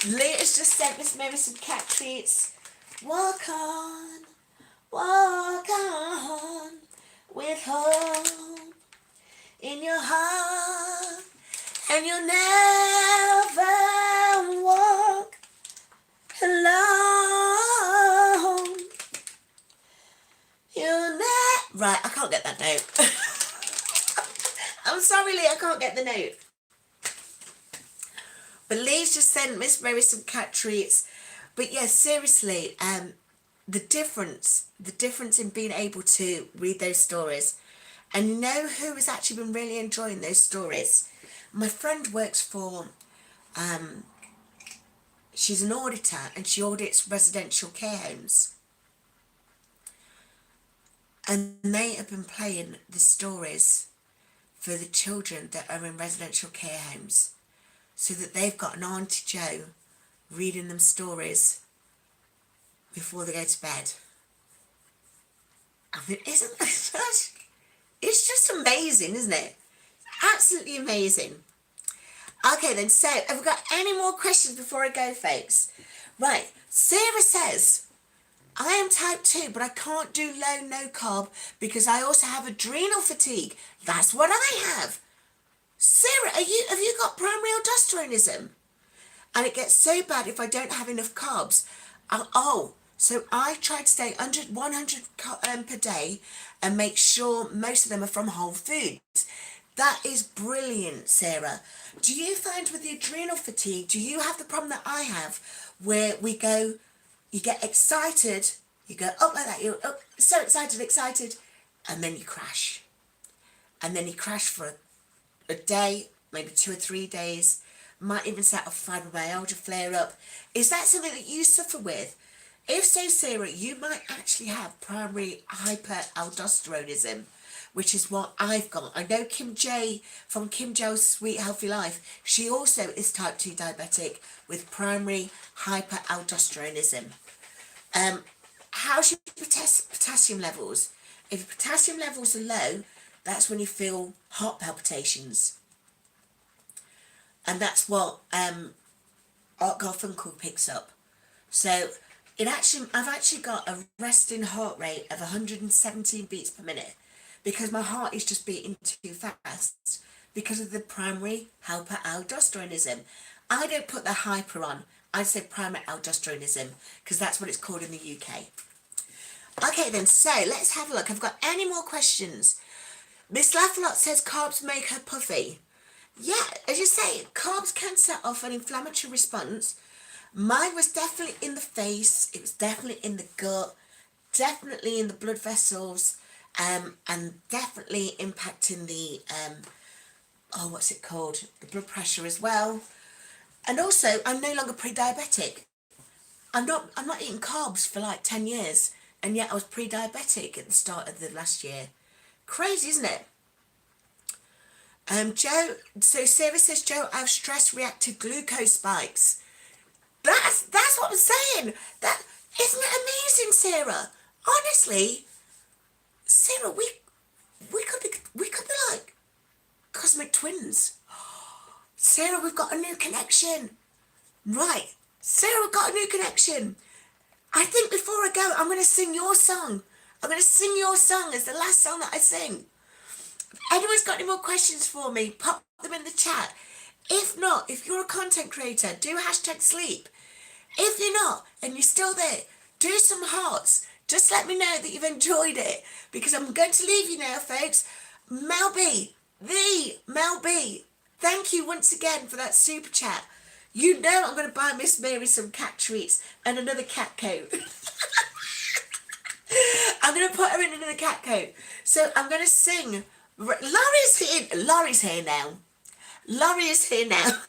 Lee has just sent Miss Mary some cat treats. Walk on with hope in your heart, and you'll never walk alone. Right, I can't get that note. I'm sorry, Lee, I can't get the note. But Lee's just sent Miss Mary some cat treats. But yeah, seriously, the difference in being able to read those stories. And you know who has actually been really enjoying those stories? My friend works for, she's an auditor and she audits residential care homes. And they have been playing the stories for the children that are in residential care homes, so that they've got an Auntie Jo reading them stories before they go to bed. I mean, isn't that, it's just amazing, isn't it? Absolutely amazing. Okay then, so have we got any more questions before I go, folks? Right, Sarah says, I am type 2, but I can't do low no carb because I also have adrenal fatigue. That's what I have. Sarah, have you got primary aldosteronism? And it gets so bad if I don't have enough carbs. So I try to stay under 100 per day and make sure most of them are from whole foods. That is brilliant, Sarah. Do you find with the adrenal fatigue, do you have the problem that I have where you get excited, you go up like that, you're up, so excited, and then you crash. And then you crash for a day, maybe 2 or 3 days, might even set off fibromyalgia flare up. Is that something that you suffer with? If so, Sarah, you might actually have primary hyperaldosteronism, which is what I've got. I know Kim J from Kim Jo's Sweet Healthy Life, she also is type 2 diabetic with primary hyperaldosteronism. How's your potassium levels? If your potassium levels are low, that's when you feel heart palpitations. And that's what Art Garfunkel picks up. So I've actually got a resting heart rate of 117 beats per minute because my heart is just beating too fast because of the primary hyperaldosteronism. I don't put the hyper on. I say primary aldosteronism because that's what it's called in the UK. Okay then, so let's have a look. I've got any more questions? Miss Laughalot says carbs make her puffy. Yeah, as you say, carbs can set off an inflammatory response. Mine was definitely in the face, it was definitely in the gut, definitely in the blood vessels, and definitely impacting the, what's it called? The blood pressure as well. And also, I'm no longer pre-diabetic. I'm not eating carbs for like 10 years, and yet I was pre-diabetic at the start of the last year. Crazy, isn't it? Joe, so Sarah says, Joe, I have stress-reactive glucose spikes. That's what I'm saying. That isn't it amazing, Sarah? Honestly, Sarah, we could be like cosmic twins. Sarah, we've got a new connection. Right, Sarah, we've got a new connection. I think before I go, I'm going to sing your song. I'm going to sing your song as the last song that I sing. If anyone's got any more questions for me, pop them in the chat. If not, if you're a content creator, do #sleep. If you're not, and you're still there, do some hearts. Just let me know that you've enjoyed it, because I'm going to leave you now, folks. Mel B, Thank you once again for that super chat. You know I'm going to buy Miss Mary some cat treats and another cat coat. I'm going to put her in another cat coat. So I'm going to sing. Laurie's here. Laurie's here now. Laurie is here now.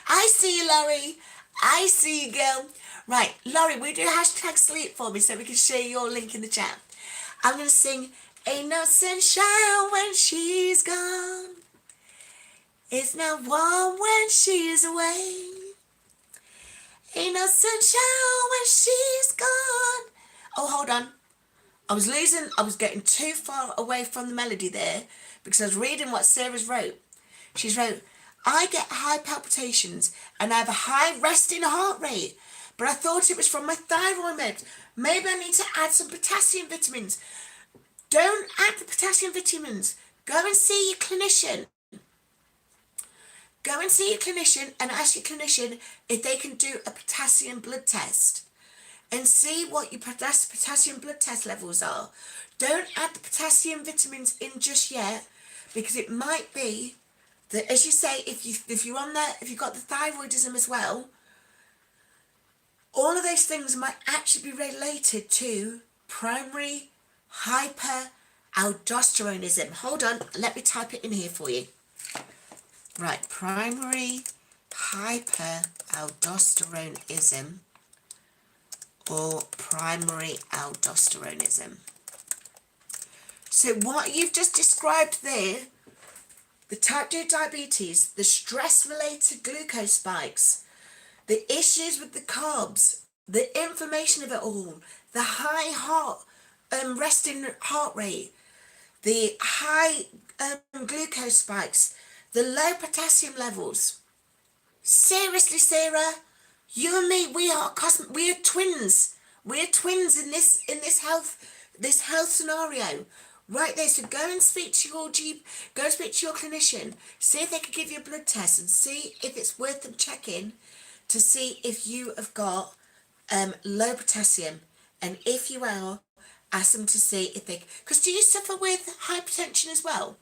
I see you, Laurie. I see you, girl. Right, Laurie, will you do hashtag sleep for me so we can share your link in the chat? I'm going to sing Ain't No Sunshine When She's Gone. It's not warm when she's away. Ain't no sunshine when she's gone. Oh, hold on. I was getting too far away from the melody there because I was reading what Sarah's wrote. She's wrote, I get high palpitations and I have a high resting heart rate, but I thought it was from my thyroid meds. Maybe I need to add some potassium vitamins. Don't add the potassium vitamins. Go and see your clinician. Go and see your clinician and ask your clinician if they can do a potassium blood test and see what your potassium blood test levels are. Don't add the potassium vitamins in just yet because it might be that, as you say, if you've got the thyroidism as well, all of those things might actually be related to primary hyperaldosteronism. Hold on, let me type it in here for you. Right, primary hyperaldosteronism or primary aldosteronism. So what you've just described there, the type 2 diabetes, the stress-related glucose spikes, the issues with the carbs, the inflammation of it all, the high resting heart rate, the high glucose spikes, the low potassium levels. Seriously, Sarah, you and me, we are twins. We are twins in this health scenario. Right there. So go and speak to your go and speak to your clinician. See if they can give you a blood test and see if it's worth them checking to see if you have got low potassium. And if you are, ask them to see if they, because do you suffer with hypertension as well?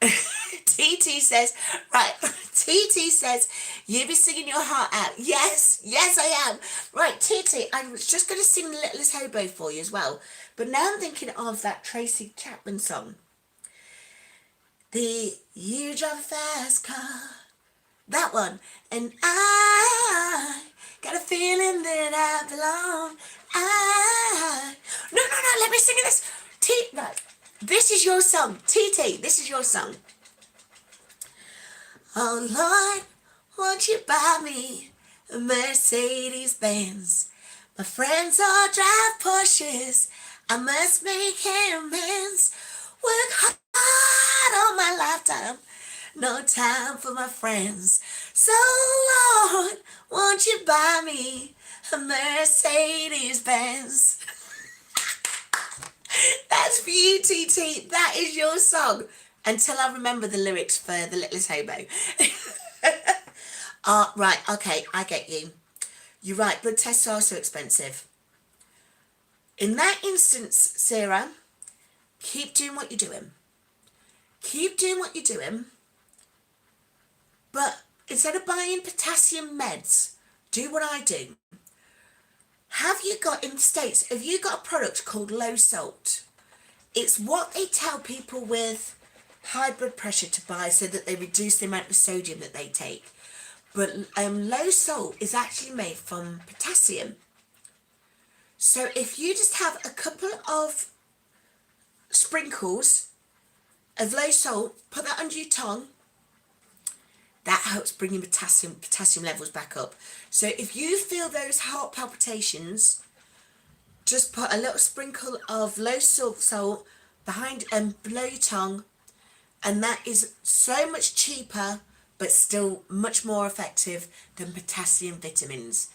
TT says, right, TT says, you be singing your heart out. Yes, I am. Right, TT, I was just going to sing The Littlest Hobo for you as well. But now I'm thinking of that Tracy Chapman song. You drive a fast car. That one. And I got a feeling that I belong. No, let me sing this. No. This is your song. TT, this is your song. Oh Lord, won't you buy me a Mercedes Benz? My friends all drive Porsches. I must make amends. Work hard all my lifetime. No time for my friends. So Lord, won't you buy me a Mercedes Benz? That's for you, TT. That is your song. Until I remember the lyrics for The Littlest Hobo. Right, okay, I get you. You're right, blood tests are so expensive. In that instance, Sarah, keep doing what you're doing. Keep doing what you're doing. But instead of buying potassium meds, do what I do. Have you got, in the States, have you got a product called low salt? It's what they tell people with high blood pressure to buy so that they reduce the amount of sodium that they take. But low salt is actually made from potassium. So if you just have a couple of sprinkles of low salt, put that under your tongue, that helps bring your potassium levels back up. So if you feel those heart palpitations, just put a little sprinkle of low salt behind and below your tongue, and that is so much cheaper but still much more effective than potassium vitamins.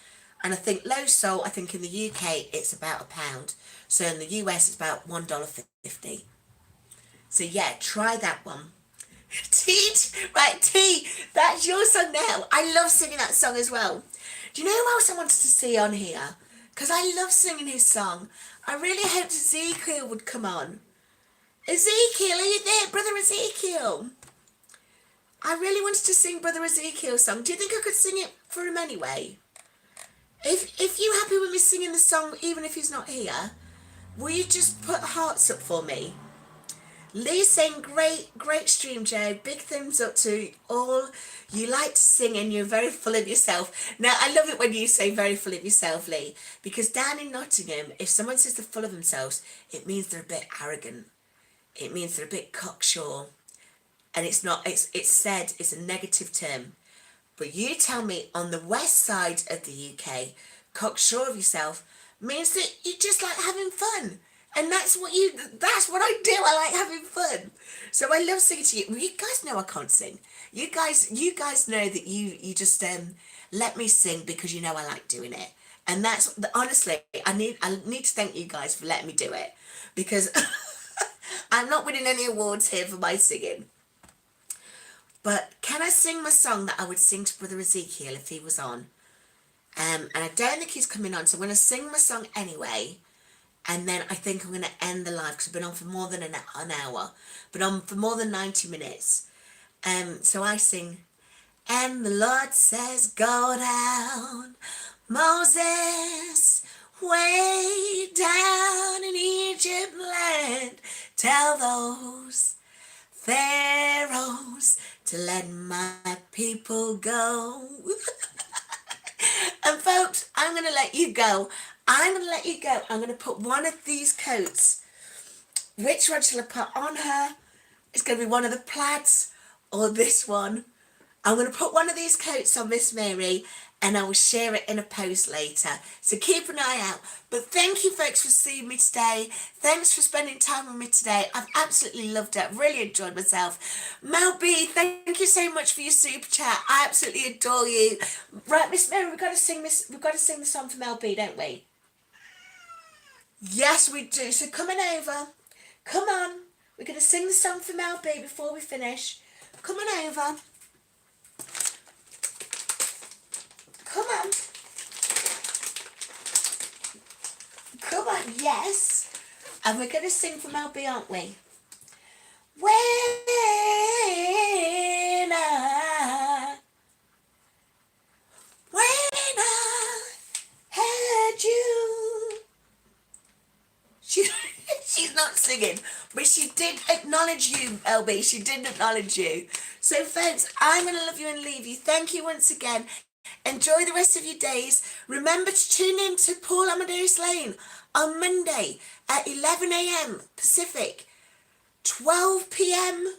And I think low salt, I think in the UK it's about £1. So in the US it's about $1.50. So yeah, try that one. Right, T, that's your song now. I love singing that song as well. Do you know who else I wanted to see on here? Because I love singing his song. I really hoped Ezekiel would come on. Ezekiel, are you there? Brother Ezekiel. I really wanted to sing Brother Ezekiel's song. Do you think I could sing it for him anyway? If you're happy with me singing the song, even if he's not here, will you just put hearts up for me? Lee's saying, great stream, Joe. Big thumbs up to all. You like to sing and you're very full of yourself. Now, I love it when you say very full of yourself, Lee, because down in Nottingham, if someone says they're full of themselves, it means they're a bit arrogant. It means they're a bit cocksure. And it's not, it's said, it's a negative term. But you tell me on the west side of the UK, cocksure of yourself means that you just like having fun. And that's what I do. I like having fun. So I love singing to you. You guys know I can't sing. You guys know that you just let me sing because you know I like doing it. And that's honestly, I need to thank you guys for letting me do it, because I'm not winning any awards here for my singing. But can I sing my song that I would sing to Brother Ezekiel if he was on? And I don't think he's coming on, so I'm going to sing my song anyway. And then I think I'm going to end the live because I've been on for more than an hour. Been on for more than 90 minutes. So I sing, and the Lord says, go down, Moses, way down in Egypt land. Tell those pharaohs to let my people go. And folks, I'm going to let you go. I'm going to let you go. I'm going to put one of these coats. Which one shall I put on her? It's going to be one of the plaids or this one. I'm going to put one of these coats on Miss Mary and I will share it in a post later. So keep an eye out. But thank you folks for seeing me today. Thanks for spending time with me today. I've absolutely loved it. I've really enjoyed myself. Mel B, thank you so much for your super chat. I absolutely adore you. Right, Miss Mary, we've got to sing the song for Mel B, don't we? Yes, we do. So coming over. Come on. We're going to sing the song for Mel B before we finish. Come on over. Come on. Come on, yes. And we're going to sing for Mel B, aren't we? When I had you. She's not singing, but she did acknowledge you, LB. She did acknowledge you. So, folks, I'm going to love you and leave you. Thank you once again. Enjoy the rest of your days. Remember to tune in to Paul Amadeus Lane on Monday at 11 a.m. Pacific, 12 p.m.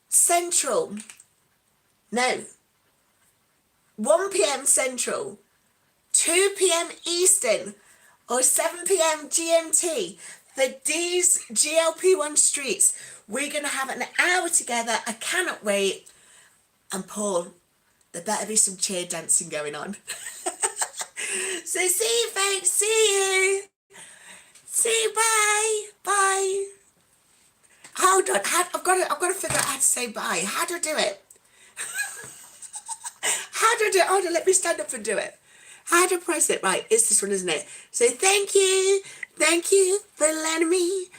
Central. No, 1 p.m. Central, 2 p.m. Eastern, or 7 p.m. GMT for these GLP-1 streets. We're going to have an hour together. I cannot wait. And Paul, there better be some cheer dancing going on. So see you, folks. See you. See you. Bye. Bye. Hold on. I've got to figure out how to say bye. How do I do it? How do I do it? Hold on. Let me stand up and do it. How do I press it? Right. It's this one, isn't it? So thank you. Thank you for letting me